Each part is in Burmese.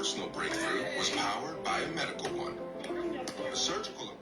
personal breakthrough was powered by a medical one. A surgical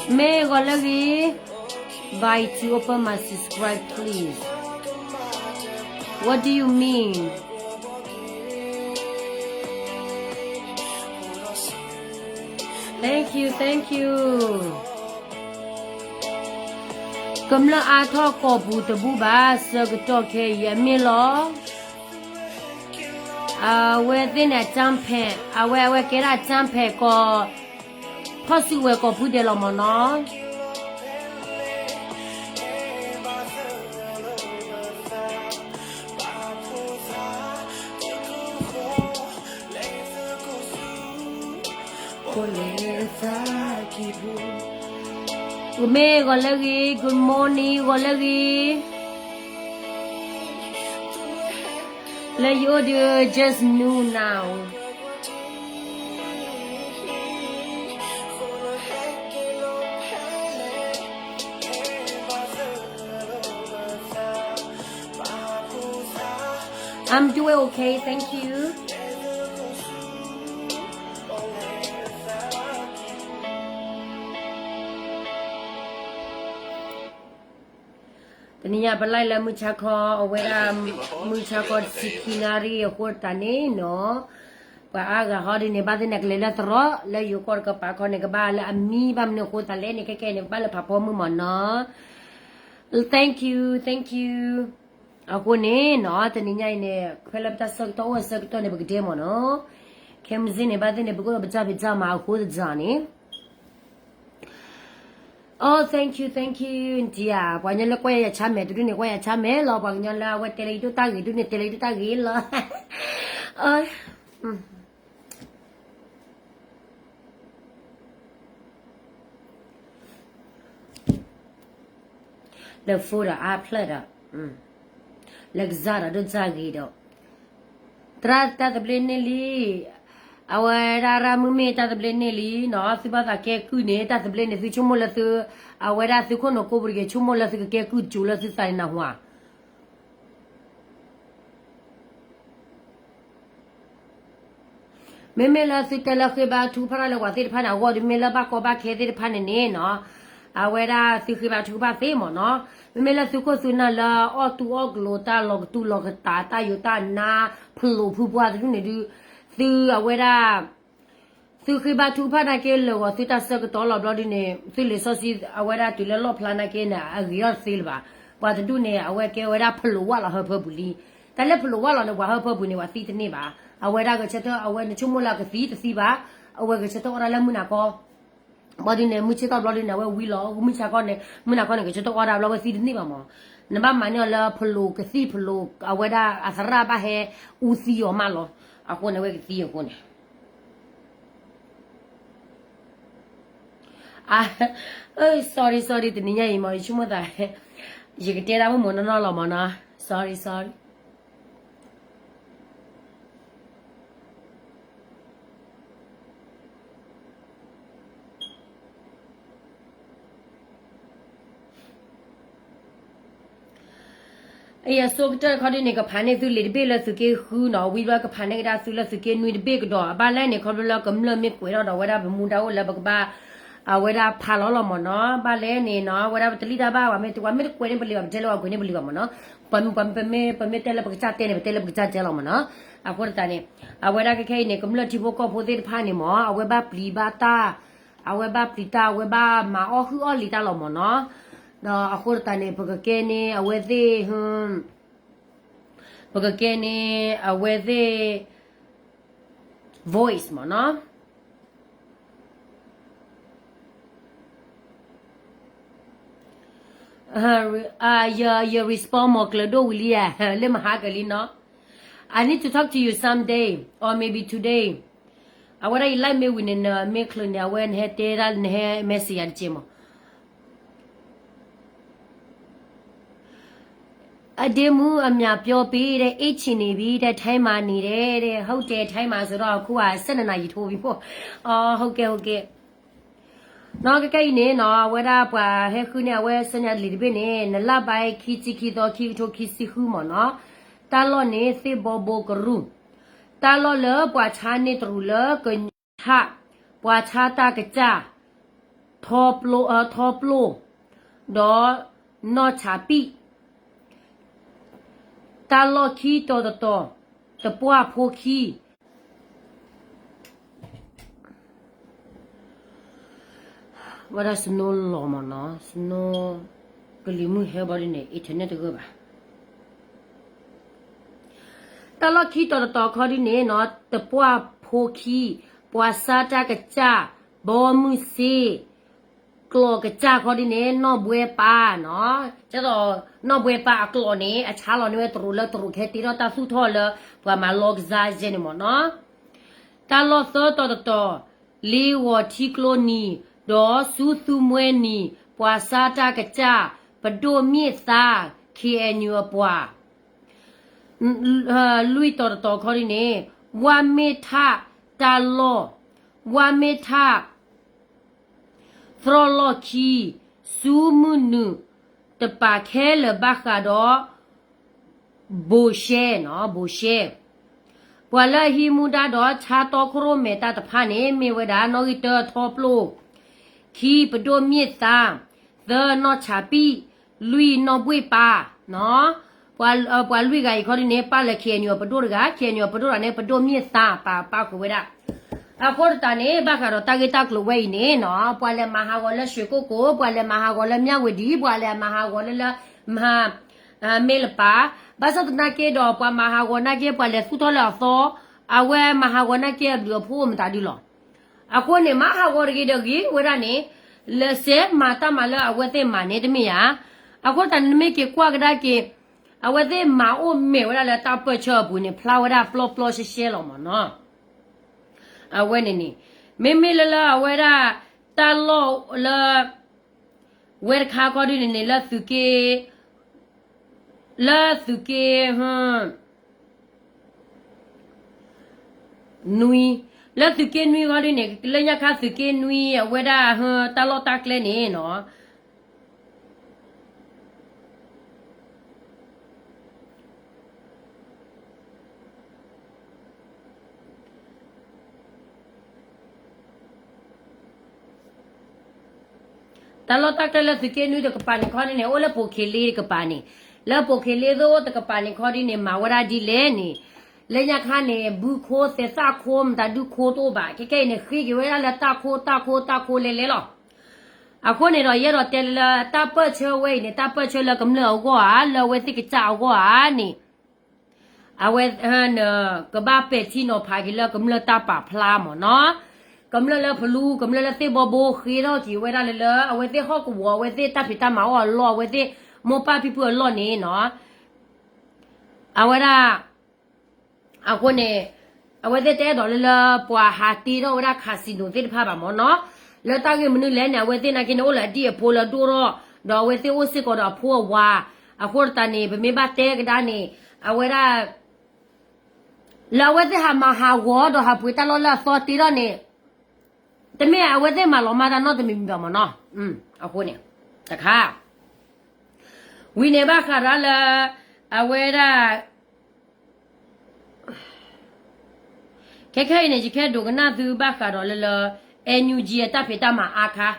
May Golagi buy to open my subscribe please. What do you mean? Thank you, thank you. Cầm lỡ à thọ cổ bù tờ bù bà sơ cái trò kê yếm mi lo. Where then a jump where get a jump ko พอสิเวก็พูดเดลมอนอกูเมก็เลย good morning ก็เลยแล้ว you just new now I'm doing okay, thank you. ตอนนี้ไปไล่แล้วมือชาคอเอาไว้มือชาคอสิกินารีหัวตานี่เนาะป้าก็ฮอดีในบ้านที่นักเล่นแล้วตรอแล้วอยู่ก่อนก็ป้าคนในก็บ้านแล้วมีบ้านเนี่ยหัวตาเล่นในแก่ๆในบ้านแล้วพาพ่อมือหมอนเนาะ thank you အခုနေနော်တနင်္ဂနွေနေ့ခွဲလက်တာစတော့နေဘကတဲ့မနော်ခဲမစင်းနေပါတဲ့နေဘကတော့ပကြပကြမှာအခုကြနေ Oh thank you dia banya la kwa ya chame tu ni kwa ya chame lo banya la wa tele tu ta gi tu ni tele tu ta gi lo the food a plate like zara do zagi do trata de bleneli awara mume ta de bleneli no sibata ke ku ne ta de bleneli si chumola su awara su kono ko burge chumola su ke ku chula si sai na hwa meme la su tela ke ba tu para la wa te pa na wo de me la ba ko ba ke te pa ne ne no awara su ke ba tu ba te mo no meme la su ko su na la o tu o glo ta lo tu lo ta yo ta na plu pu bwa tu ne du su awara su ke ba tu pa na ke lo wa su ta sa ko to lo blo di ne su le so si awara tu le lo pla na ke na a ri yo sil ba wa tu ne awa ke awara plu wa la ho phu bu li ta le plu wa la ne wa ho phu bu ne wa si te ne ba awara ko che to awa ne chu mo la ke si ba awa ke che to ora la mu na ko ba di ne mu che to blo di ne wa wi lo mu cha ko ne mu na ko ne ke che to ora blo wa si te ne ba mo ne ba ma ne la plu ke si plu awara asara ba he u si yo ma lo ako ne we ke si yo ko ne sorry တနင်္ဂနွေမှာချမတာရေကတဲ့တာမနော်လောမနာ sorry 哎呀，说个这考的那个盘呢，就里边了是给湖那为了个盘那个大是了是给女的别个多，把来呢考的了个么了没贵了的，为了不木头了不个把为了爬了么呢，把来呢呢为了这里的把我们贵的不了，这了贵的不了么呢，没得了不个价点呢，得了不个价了么呢，或者咋呢，为了个开呢个么了只不过破的盘呢么，为把皮把大，为把皮大，为把马奥去奥里大了么呢。那或者咱呢，不个给呢，为的不个给呢，为的 voice 嘛呢，ya respond 么个都为了，你们哈个哩呢 ？I need to talk to you someday or maybe today. I want to like me when me clean ya when he tera he messy at gym. အတေးမှုအမြပြောပေးတဲ့အချင်းနေပြီတဲ့ထိုင်းမှာနေတယ်တဲ့ဟုတ်တယ်ထိုင်းမှာဆိုတော့အခုက12နာရီထိုးပြီပေါ့အော်ဟုတ်ကဲ့နော်ကဲနေနော်ဝရပွားဟဲခုနေဝဲစနေလီဘင်းနေနလပိုင်ခီချီခီတော့ခီထိုခီစီခုမနော်တာလောနေစေဘောဘောကရူတာလောလပွားချာနေတူလကညထပွားချာတာကကြထောပလိုဒေါ်နော်ချာပီတာလောခီတော်တပွားဖိုခီဝရစနိုလောမနာစနိုကလီမှုဟဲဘာနေအင်တာနက်ကပါတာလောခီတော်ခေါ်ဒီနေနော်တပွားဖိုခီပွားစာတာကကြဘောမှုစီကလောကကြခေါ်ဒီနေနော်ဘွဲပါနော်ကျတော့နော်ဘွဲပါကလောနေအချာလောနေတူခဲတီတော့တဆူထော်လပွားမလောကဇာဂျနေမနော်တာလောသောတော်လီဝတီကလောနီဒေါ်ဆူမွဲနီပွားစာတာကကြပဒိုမြစ်သာ KNU ပွားလူီတော်ခေါ်ဒီနေဝါမေထတာလောဝါမေထဖရလော်ခီစူမွနုတပါခဲလဘခါတော့ဘိုရှဲနော်ဘိုရှဲပွာလာဟီမူဒါတော့ချာတော်ခရိုမေတာတဖာနေမေဝဒါနော်ဂီတထောပလိုခီပဒိုမြစ်သာthe not chapi lui no bui pa noပွာlui ga ခေါ်နေပါလခဲညောပဒိုကခဲညောပဒိုရနေပဒိုမြစ်သာပါကိုဝဲတာ အခုတနေဘာကတော့တာဂက်တက်လို့ဝဲနေနော်ပွာလဲမဟာကောလဲရွှေကိုကိုပွာလဲမဟာကောလဲမြဝတီပွာလဲမဟာကောလဲမဟာမေလပါဘာစတနာကေတော့ပွာမဟာကောနာကေပွာလဲစုတော်လာသောအဝဲမဟာကောနာကေဘလို့ဖို့မတာဒီလောအခုနေမဟာကောရကြီးတော့ကြီးဝရနေလက်စဲမာတာမလာအဝဲတဲ့မနေတမီယာအခုတနမေကေကွာကဒါကေအဝဲတဲ့မအိုမေဝရလဲတာပချဘူးနေဖလာဝရဖလော့ဖလော့ရှဲရှဲလောမနော်အဝဲနေနေမေလလာအဝဲတာတလောလာဝဲခါကောဒီနေလာစုကေနွီလာစုကေနွီကောဒီနေလညခါစုကေနွီအဝဲတာတလောတက်လဲနေနော်ตลอดตักแต่ละสิเกนุยตะกปานี่ข้อนี่โอละโปเคเลกปานี่ละโปเคเลโซตะกปานี่ข้อนี่มาวราดีเลนี่เลญะคานี่บุโคเสสะโคมตะดุโคโตบาแก่ๆนี่ခိเกเวละตะโคเลลอအခုနေတော့ရတော့တယ်လာတပတ်ချဝဲနေတပတ်ချလကမလောကွာလောဝဲတိကကြောက်ကွာနေအဝဲဟန်ကဘာပက်ချီနိုဖာကီလကမလတပဖလာမနော်กำลังละพลูกำลังละเตบโบขีรอจีเวลาเลยเอาไว้เตฮอกวัวไว้เตตาพิตามาว่าล้อไว้เตโมปาพี่เพื่อล้อนี่เนาะเอาไว้ละเอาคนเนี่ยเอาไว้เตเตดอเลยละปัวหาตีเราเวลาคาสิโนเตพาบามเนาะแล้วตาเกมันนี่แหละเนี่ยไว้เตนักกินโอละดีโพละดูรอดอไว้เตโอสิก็ดอพัวว่าเอาคนตานี่เป็นไม่บาเตก็ได้นี่เอาไว้ละแล้วไว้เตหามาหาวัวดอหาปุยตาล้อละซอตีรอนี่แต่แม่เอาไว้ได้มาหรอมาตานอแต่มีแบบมันเนาะเอาคนเนี่ยแต่ค่ะวินเนบ้าคาราละเอาไว้ได้แค่เนี่ยจะแค่ดูกันหน้าซื้อบ้าคารอละเอ็นยูจีตาเพตามาอาค่ะ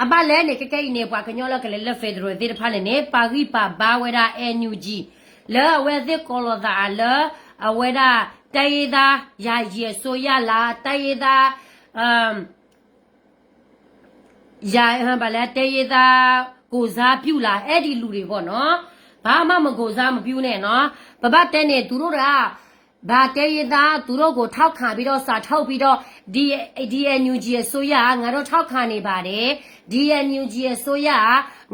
อาบ้าแล้วเนี่ยแค่เนี่ยปากกันย้อนแล้วกันเลยเฟดโรตีพันเนี่ยปากีปาบ้าไว้ได้เอ็นยูจีแล้วเอาไว้ได้กอลดาละเอาไว้ได้ไตดายาเยโซยาลาไตดายายบาลเตยตากูซาพิวลาเอดีลูတွေပေါ့နော်ဘာမှမကိုစားမပြူးနဲ့နော်ဘဘတဲနဲ့သူတို့ကဘာတဲရသားသူတို့ကိုထောက်ခံပြီးတော့စာထောက်ပြီးတော့ဒီ NUG ရဲ့ဆိုရငါတို့ထောက်ခံနေပါတယ်ဒီ NUG ရဲ့ဆိုရ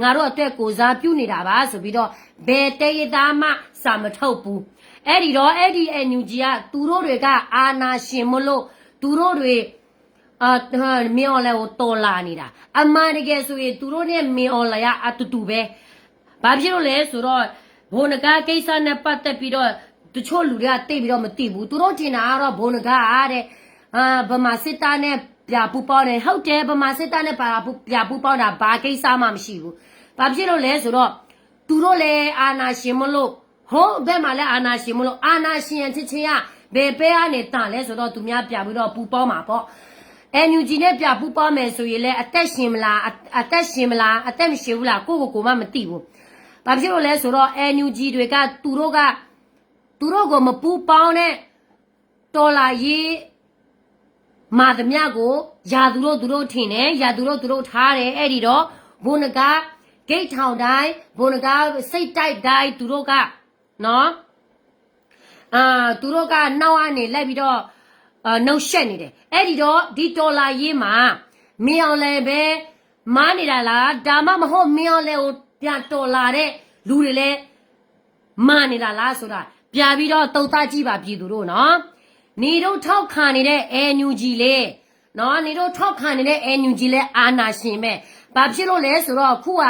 ငါတို့အတွက်ကိုစားပြူးနေတာပါဆိုပြီးတော့ဘယ်တဲရသားမှစာမထုတ်ဘူးအဲ့ဒီတော့အဲ့ဒီ NUG ကသူတို့တွေကအာနာရှင်မလို့သူတို့တွေမင်းအွန်လိုင်းကိုတော်လာနေတာအမှန်တကယ်ဆိုရင်သူတို့နဲ့မင်းအွန်လိုင်းကအတူတူပဲဘာဖြစ်လို့လဲဆိုတော့ဘုံနဂါကိစ္စနဲ့ပတ်သက်ပြီးတော့တချို့လူတွေကတိတ်ပြီးတော့မသိဘူးသူတို့ထင်တာကတော့ဘုံနဂါတဲ့ဗမာစစ်သားနဲ့ပြပူပေါင်းတယ်ဟုတ်တယ်ဗမာစစ်သားနဲ့ပြပူပေါင်းတာဘာကိစ္စမှမရှိဘူးဘာဖြစ်လို့လဲဆိုတော့သူတို့လည်းအာနာရှင်မလို့ဟိုဘက်မှာလည်းအာနာရှင်မလို့အာနာရှင်ချစ်ချင်းကဘယ်ပဲကနေတန်လဲဆိုတော့သူများပြပြီးတော့ပူပေါင်းမှာပေါ့NUG နဲ့ပြပူပေါင်းမယ်ဆိုရင်လည်းအသက်ရှင်မလားအသက်မရှိဘူးလားကိုမှမသိဘူး။ဘာဖြစ်လို့လဲဆိုတော့ NUG တွေကသူတို့ကိုမပူပေါင်းတဲ့တော်လာရေးမာသမျှကိုယာသူတို့ထင်တယ်ယာသူတို့ထားတယ်အဲ့ဒီတော့ဘုံနဂါဂိတ်ထောင်တိုင်းဘုံနဂါစိတ်တိုက်တိုင်းသူတို့ကနော်သူတို့ကနောက်ကနေလိုက်ပြီးတော့နှုတ်ဆက်နေတယ်အဲ့ဒီတော့ဒီတော်လာရေးမှာမင်းအောင်လည်းပဲမားနေတာလားဒါမှမဟုတ်မင်းအောင်လည်းကိုပြန်တော်လာတဲ့လူတွေလည်းမားနေတာလားဆိုတာပြပြီးတော့တုံသားကြည့်ပါပြည်သူတို့နော်နေတို့ထောက်ခံနေတဲ့ NUG လေနော်နေတို့ထောက်ခံနေတဲ့ NUG လေအာနာရှင်ပဲဘာဖြစ်လို့လဲဆိုတော့ခုက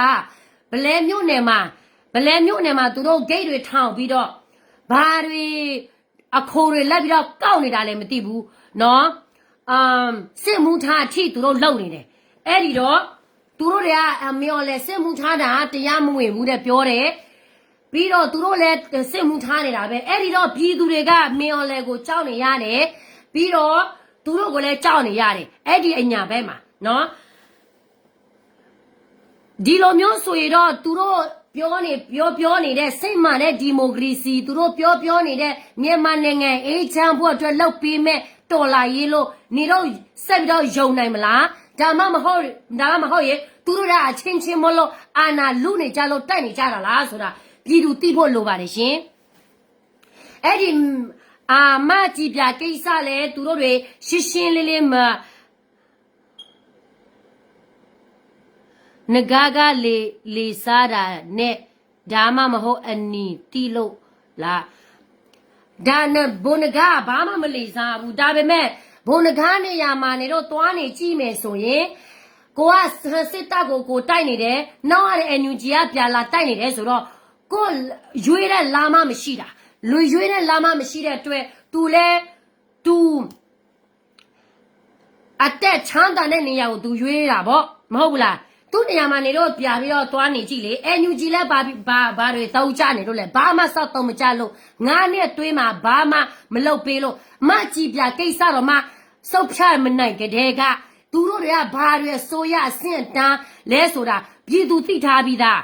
ဗလဲမြို့နယ်မှာသူတို့ဂိတ်တွေထောင်ပြီးတော့ဘာတွေအခိုးတွေလက်ပြီးတော့ကောက်နေတာလည်းမသိဘူးနော်စစ်မှုထားအထိသူတို့လုံနေတယ်အဲ့ဒီတော့သူတို့တွေကမြော်လဲစစ်မှုထားတာတရားမဝင်ဘူးတဲ့ပြောတယ်ပြီးတော့သူတို့လည်းစစ်မှုထားနေတာပဲအဲ့ဒီတော့ပြည်သူတွေကမြော်လဲကိုကြောက်နေရတယ်ပြီးတော့သူတို့ကိုလည်းကြောက်နေရတယ်အဲ့ဒီအညာဘက်မှာနော်ဒီလိုမျိုးဆိုရင်တော့သူတို့ပြောနေတဲ့စိတ်မှန်တဲ့ဒီမိုကရေစီသူတို့ပြောနေတဲ့မြန်မာနိုင်ငံအေးချမ်းဖို့အတွက်လုပ်ပေးမဲ့ တော်လာရေးလို့နေတော့ဆက်ပြီးတော့ယုံနိုင်မလားဒါမှမဟုတ်ရဲ့သူတို့ကအချင်းချင်းမလို့အာနာလူနေကြလို့တိုက်နေကြတာလားဆိုတာပြည်သူသိဖို့လိုပါတယ်ရှင်အဲ့ဒီအာမကြီးပြကိစ္စလဲသူတို့တွေရှင်းရှင်းလေးလေးမငကားကလေစားတာနဲ့ဒါမှမဟုတ်အနီတီးလို့လားဒါနဲ့ဘုံငကားဘာမှမလေစားဘူးဒါပေမဲ့ဘုံငကားနေရာမှာနေတော့သွားနေကြည့်မယ်ဆိုရင်ကိုကစစ်တပ်ကိုတိုက်နေတယ်နောက်ရတဲ့ NUG ကပြန်လာတိုက်နေတယ်ဆိုတော့ကိုရွေးတဲ့လာမမရှိတာလူရွေးတဲ့လာမမရှိတဲ့အတွက်သူအတက်ချမ်းသာတဲ့နေရာကိုသူရွေးတာဗောမဟုတ်ဘူးလားသူ့နေရာမှာနေတော့ပြပြီးတော့သွားနေကြည့်လေ NUG လည်းဘာတွေတောက်ကြနေလို့လဲဘာမှစောက်တော့မကြလို့ငါနဲ့တွေးမှာဘာမှမလုပ်ပေးလို့မကြည့်ပြကိစ္စတော့မှစုပ်ဖြတ်မနိုင်ကြတဲ့ကသူတို့တွေကဘာတွေဆိုရအဆင့်တန်းလဲဆိုတာပြည်သူသိထားပြီးသား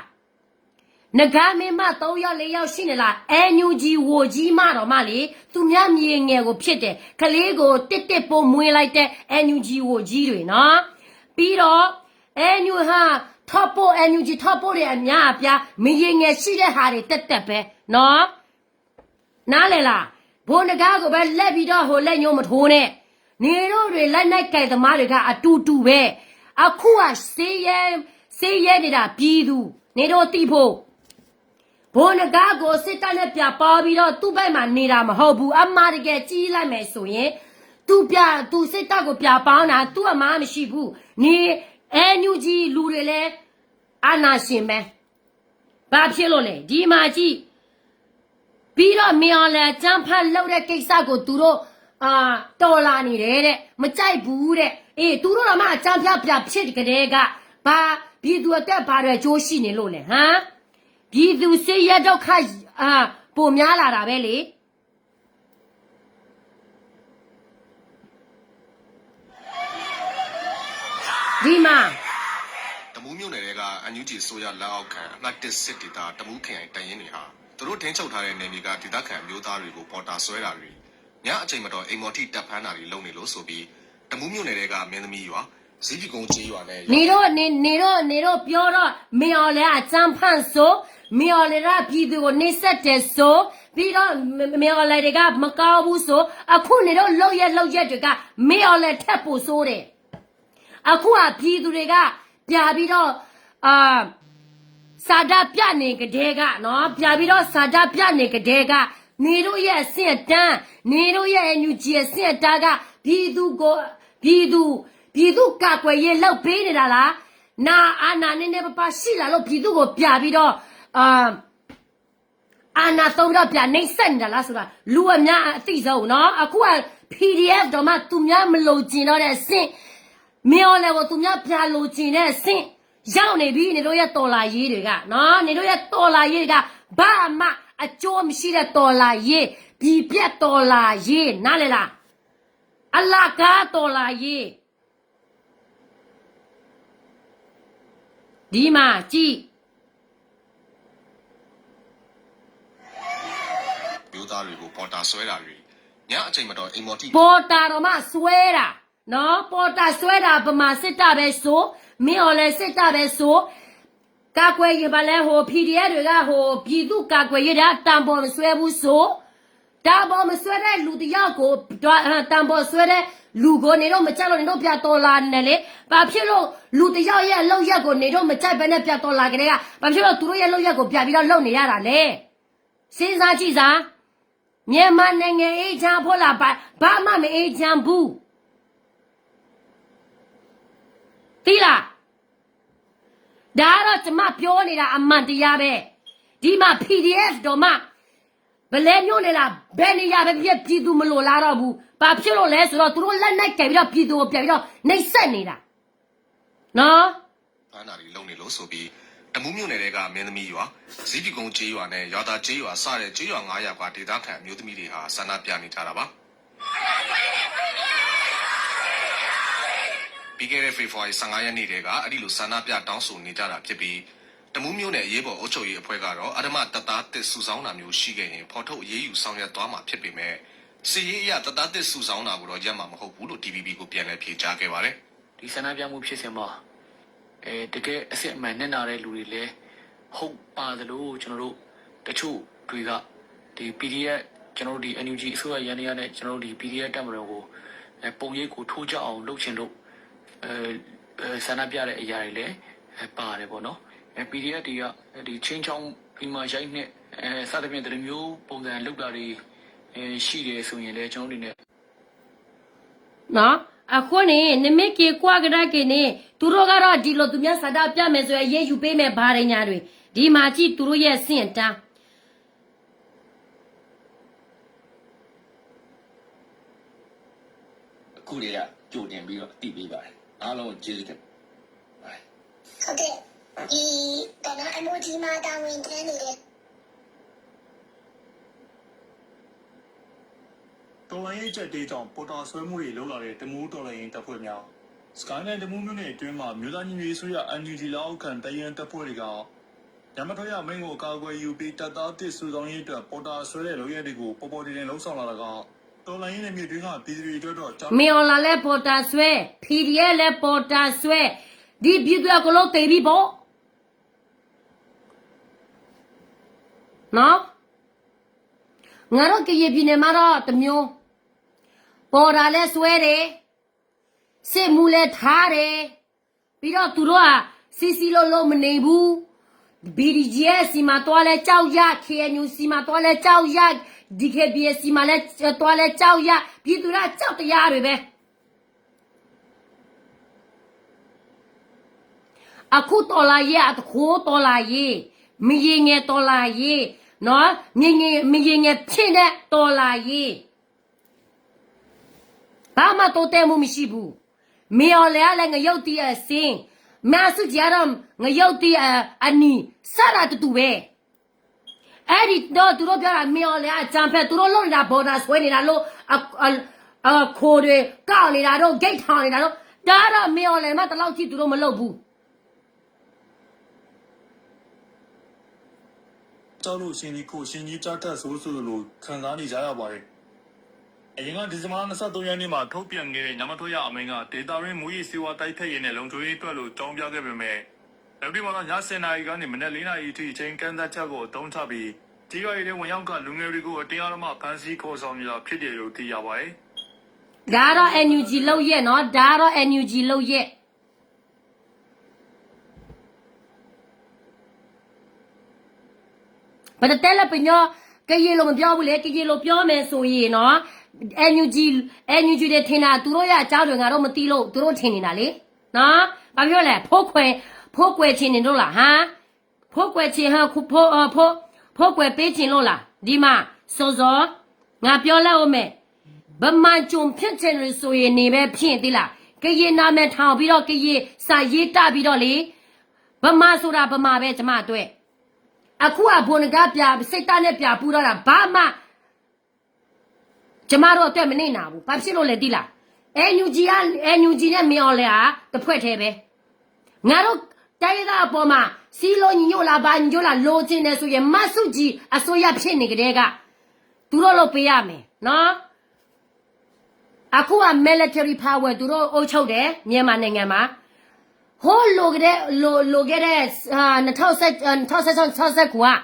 ငကားမင်းမ3ယောက်4ယောက်ရှိနေလား NUG ဝိုကြီးမတော့မှလေသူများမြေငယ်ကိုဖြစ်တယ်ကလေးကိုတစ်ပိုးမွေးလိုက်တဲ့ NUG ဝိုကြီးတွေနော်ပြီးတော့ NUG ဟာ top ပို့ NUG top ပို့တွေအများအပြားမြေငယ်ရှိတဲ့ဟာတွေတက်ပဲနော်နားလေလားဘိုးငကားကိုပဲလက်ပြီးတော့ဟိုလက်ညှိုးမထိုးနဲ့နေတို့တွေလက်နိုင်ကြိုက်သမားတွေကအတူတူပဲအခုကစေးရဲနေတာပြည်သူနေတို့တိဖို့ဘိုးငကားကိုစစ်တပ်နဲ့ပြပါပြီးတော့သူ့ဘက်မှာနေတာမဟုတ်ဘူးအမှားတကယ်ကြီးလိုက်မယ်ဆိုရင်သူစစ်တပ်ကိုပြပေါင်းတာသူ့အမှားမရှိဘူးနေ NUG လူတွေလည်းအာနာရှင်ပဲဘာဖြစ်လို့လဲဒီမှာကြည့်ပြီးတော့မြေအောင်လဲចမ်းဖတ်လောက်တဲ့ကိစ္စကိုသူတို့တော်လာနေတယ်တဲ့မကြိုက်ဘူးတဲ့အေးသူတို့တော့မှအចမ်းပြဖြစ်ကြတဲ့ကဘာပြည်သူအသက်ဘာတွေကြိုးရှိနေလို့လဲဟမ်ပြည်သူစိတ်ရဒုက္ခပုံများလာတာပဲလေဒီမှာတမူးမြို့နယ်တွေက NUG ဆိုရလက်အောက်ခံအမှတ်1စစ်ဒေသတမူးခရိုင်တိုင်ရင်တွေဟာသူတို့ထင်းချုပ်ထားတဲ့နယ်မြေကဒေသခံမျိုးသားတွေကိုပေါ်တာဆွဲတာတွေညအချိန်မတော်အိမ်မော်ထိတပ်ဖမ်းတာတွေလုပ်နေလို့ဆိုပြီးတမူးမြို့နယ်တွေကမင်းသမီးရွာဇီးပီကုန်းကျေးရွာနဲ့နေတော့ပြောတော့မေအော်လဲအကျန်းဖန့်ဆိုမေအော်လဲကပြည်သူကိုနေဆက်တယ်ဆိုပြီးတော့မေအော်လဲတွေကမကောင်းဘူးဆိုအခုနေတော့လောက်ရက်တွေကမေအော်လဲထက်ဖို့ဆိုတယ်အခုကပြည်သူတွေကပြပြီးတော့စာဒပြနေကြတဲ့ကနော်ပြပြီးတော့စာဒပြနေကြတဲ့ကနေတို့ရဲ့အဆင့်တန်းနေတို့ရဲ့ NUG အဆင့်တန်းကပြည်သူကကွယ်ရေးလောက်ပေးနေတာလားနာအာနာနေပရှိလာလို့ပြည်သူကိုပြပြီးတော့အာနာသုံးတော့ပြနှိမ့်ဆက်နေတာလားဆိုတာလူအများအသိဆုံးနော်အခုက PDF တော့မှသူများမလို့ကျင်တော့တဲ့အဆင့်မြော်လည်းကိုသူများပြလို့ကျင်တဲ့အဆင့်ရောက်နေပြီနေတို့ရဲ့တော်လာရေးတွေကနော်နေတို့ရဲ့တော်လာရေးတွေကဘာမှအကျိုးမရှိတဲ့တော်လာရေးပြည်ပြတ်တော်လာရေးနားလေလားအလကားတော်လာရေးဒီမှာကြည့်မျိုးသားတွေကိုပေါ်တာဆွဲတာတွေညအချိန်မတော်အိမ်မော်ထိပေါ်တာတော့မှဆွဲတာနော်ပေါ်တာဆွဲတာဗမာစစ်တပ်ပဲဆိုမင်းော်လဲစစ်တပ်ပဲဆိုကာကွယ်ရေးပါလဲဟို PDF တွေကဟိုပြည်သူကာကွယ်ရေးတာတံပေါ်မဆွဲဘူးဆိုတံပေါ်မဆွဲတဲ့လူတယောက်ကိုတံပေါ်ဆွဲတဲ့လူကိုနေတော့မကြက်လို့နေတော့ပြတော်လာနေလေဘာဖြစ်လို့လူတယောက်ရဲ့အလောက်ရက်ကိုနေတော့မကြိုက်ဘဲနဲ့ပြတော်လာကြတဲ့ကဘာဖြစ်လို့သူတို့ရဲ့လောက်ရက်ကိုပြပြီးတော့လုံနေရတာလဲစဉ်းစားကြည့်စားမြန်မာနိုင်ငံအေးချမ်းဖို့လားဘာမှမအေးချမ်းဘူးသိလားဒါတော့ကျမပြောနေတာအမှန်တရားပဲဒီမှာ PDF တော့မှဘလဲမျိုးနေလားဘယ်နေရပဲပြည်သူမလို့လာတော့ဘူးဘာဖြစ်လို့လဲဆိုတော့သူတို့လက်နိုင်ကြိုက်ပြီးတော့ပြည်သူကိုပြန်ပြီးတော့နှိပ်စက်နေတာနော်ဖမ်းတာတွေလုပ်နေလို့ဆိုပြီးတမူးမြို့နယ်တွေကမင်းသမီးရွာဇီးပီကုန်းကျေးရွာနဲ့ရွာသားကျေးရွာစတဲ့ကျေးရွာ900ကဒေသခံမျိုးသမီးတွေဟာဆန္ဒပြနေကြတာပါပြီးခဲ့တဲ့ဖေဖော်ဝါရီ15ရက်နေ့တည်းကအဲ့ဒီလိုဆန္ဒပြတောင်းဆိုနေကြတာဖြစ်ပြီးတမူးမြို့နယ်ရေးပေါ်အုပ်ချုပ်ရေးအဖွဲ့ကတော့အဓမ္မတပ်သားတစ်စုဆောင်းတာမျိုးရှိခဲ့ရင်ဖော်ထုတ်အရေးယူဆောင်ရွက်သွားမှာဖြစ်ပေမဲ့ စီရေးအရတသားတစ်စုဆောင်တာကိုတော့ရက်မှာမဟုတ်ဘူးလို့ DVB ကိုပြန်လည်ဖြေကြားခဲ့ပါတယ် ဒီဆန္ဒပြမှုဖြစ်စဉ်မှာတကယ်အစစ်အမှန်နဲ့နာတဲ့လူတွေလည်းဟုတ်ပါတယ်လို့ကျွန်တော်တို့တချို့တွေကဒီ PDF ကျွန်တော်တို့ဒီ NUG အစိုးရရန်ရနဲ့ကျွန်တော်တို့ဒီ PDF တက်မတော်ကိုပုံရိပ်ကိုထိုးကြအောင်လုပ်ချင်လို့ဆန္ဒပြတဲ့အရာတွေလည်းပါတယ်ပေါ့နော်PDF တွေကဒီချင်းချောင်းဒီမှာရိုက်နဲ့စသဖြင့်ဒီမျိုးပုံစံလုပ်တာတွေရှိတယ်ဆိုရင်လည်းကျွန်တော်တို့နေနော်အခုနေနမကေကွာကရကေနေသူတို့ကတော့ဒီလိုသူများစတာပြမယ်ဆိုရင်ရေးယူပေးမယ်ဘာရညာတွေဒီမှာကြည့်သူတို့ရဲ့စင့်တန်း အခုတည်းကကြိုတင်ပြီးတော့အတိပေးပါတယ်အားလုံးကျေးဇူးတင်ပါတယ် ဟုတ်ကဲ့ဒီတော့နော် emoji မှာတာဝန်ထမ်းနေတဲ့ တော်လိုင်းရဲ့ချက်တေးကြောင့်ပေါ်တာဆွဲမှုတွေလှုပ်လာတဲ့တမူးတော်လိုင်းရင်တပ်ဖွဲ့များ Skyline တမူးမြို့နယ်အတွင်းမှာမြို့သားညီညွတ်ရေးဆိုရ NUG လောက်ခံတရန်တပ်ဖွဲ့တွေကရမတော်ရမင်းကိုကာကွယ်ယူပြီးတပ်သားတစ်စုဆောင်ရေးအတွက်ပေါ်တာဆွဲတဲ့လုပ်ရတဲ့ကိုပေါ်ပေါ်တင်တင်လှုပ်ဆောင်လာတာကတော်လိုင်းရဲ့မြို့တွင်းကပြည်သူတွေအတွက်တော့မီအော်လာလဲပေါ်တာဆွဲ PDF လဲပေါ်တာဆွဲဒီပြည်သူကလုံးတေးပြီးပေါ့နော်ငါတို့ကရပြည်နယ်မှာတော့တမျိုးပေါ်တာလဲဆွဲတယ်စစ်မှုလဲထားတယ်ပြီးတော့သူတို့ကစီစီလုံးမနေဘူး BDGS စီမှာတွားလဲကြောက်ရ KNU စီမှာတွားလဲကြောက်ရ DKBS စီမှာလဲတွားလဲကြောက်ရပြည်သူကကြောက်တရားတွေပဲအခုတော်လာရဲ့အခိုးတော်လာရဲ့မရင်ငယ်တော်လာရဲ့နော်မရင်ငယ်ဖြစ်တဲ့တော်လာရဲ့ဘာမှတိုးတက်မှုမရှိဘူးမေော်လဲလည်းငရုတ်တီးအစင်းမဆုကြတော့ငရုတ်တီးအနီစတာတူပဲအဲ့ဒီတော့သူတို့ပြောတာမေော်လဲအကြံဖက်သူတို့လုံးနေတာဘော်ဒါဆွဲနေတာလို့ခိုးတွေကောက်နေတာတော့ဂိတ်ထောင်နေတာတော့ဒါတော့မေော်လဲမှတလောက်ကြည့်သူတို့မလုပ်ဘူးကြောက်လို့ရှင်ကြီးကိုရှင်ကြီးကြားတက်ဆိုလိုခံစားနေကြရပါတယ်အရင်ကဒီဇင်ဘာ23ရက်နေ့မှာထုတ်ပြန်ခဲ့တဲ့ညမတော်ရအမိန့်ကဒေတာရင်းမူရေးစီဝါတိုက်ဖက်ရည်နဲ့လုံခြုံရေးအတွက်လို့ကြောင်းပြခဲ့ပေမဲ့လက်တွေ့မှာည7:00နာရီကနေမနက်4:00နာရီအထိအချိန်ကန့်သတ်ချက်ကိုအသုံးချပြီးဒီရွာရဲ့ဝင်ရောက်ကလူငယ်တွေကိုအတရားဓမ္မဖမ်းဆီးခေါ်ဆောင်နေတာဖြစ်တယ်လို့သိရပါတယ်ဒါတော့ NUG လောက်ရဲ့နော်ဒါတော့ NUG လောက်ရဲ့ဘာတဲလပညောကရေလိုမပြောဘူးလေကရေလိုပြောမယ်ဆိုရင်နော် NUG တွေထင်တာသူတို့ရအကြောင်းတွေငါတို့မသိလို့သူတို့ထင်နေတာလေနော်ဘာပြောလဲဖိုးခွဲချင်းနေလို့လားဟမ်ဖိုးခွဲချင်းဟာခုဖိုးခွဲပေးချင်းလို့လားဒီမှာစောငါပြောလိုက်အောင်မယ်ဗမာကြုံဖြစ်ချင်လို့ဆိုရင်နေပဲဖြစ်သေးလားကရေနာမည်ထောင်ပြီးတော့ကရေစာရေးတပြီးတော့လေဗမာဆိုတာဗမာပဲကျမအတွက်အခုကဘုံကပြစိတ်သားနဲ့ပြပူတော့တာဘာမှကျမတို့အတွက်မနေနာဘူးဘာဖြစ်လို့လဲတိလား NUG နဲ့မြော်လဲဟာတစ်ဖွဲ့သေးပဲငါတို့တိုင်းသားအပေါ်မှာစီလုံးညို့လာဘာညို့လာလိုချင်တယ်ဆိုရင်မဆုကြီးအစိုးရဖြစ်နေကြတဲ့ကသူတို့လို့ပေးရမယ်နော်အခုက military power သူတို့အုပ်ချုပ်တယ်မြန်မာနိုင်ငံမှာဟိုလိုခဲ့တဲ့2016က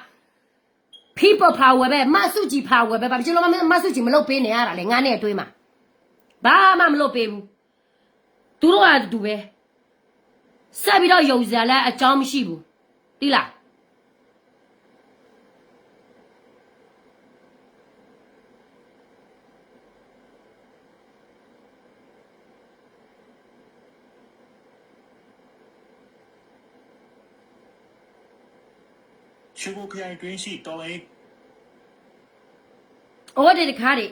people power ပဲမဆုကြီး power ပဲဘာဖြစ်လို့မဆုကြီးမလုပ်ပေးနေရတာလဲငါနဲ့အတွေးမှာဘာမှမလုပ်ပေးဘူးသူတို့ကတူပဲဆက်ပြီးတော့ယုံစရာလည်းအကြောင်းမရှိဘူးတိလားရှုပ်ခရိုင်တွင်းရှိတော်လိုင်းဩဒီတခါဒီ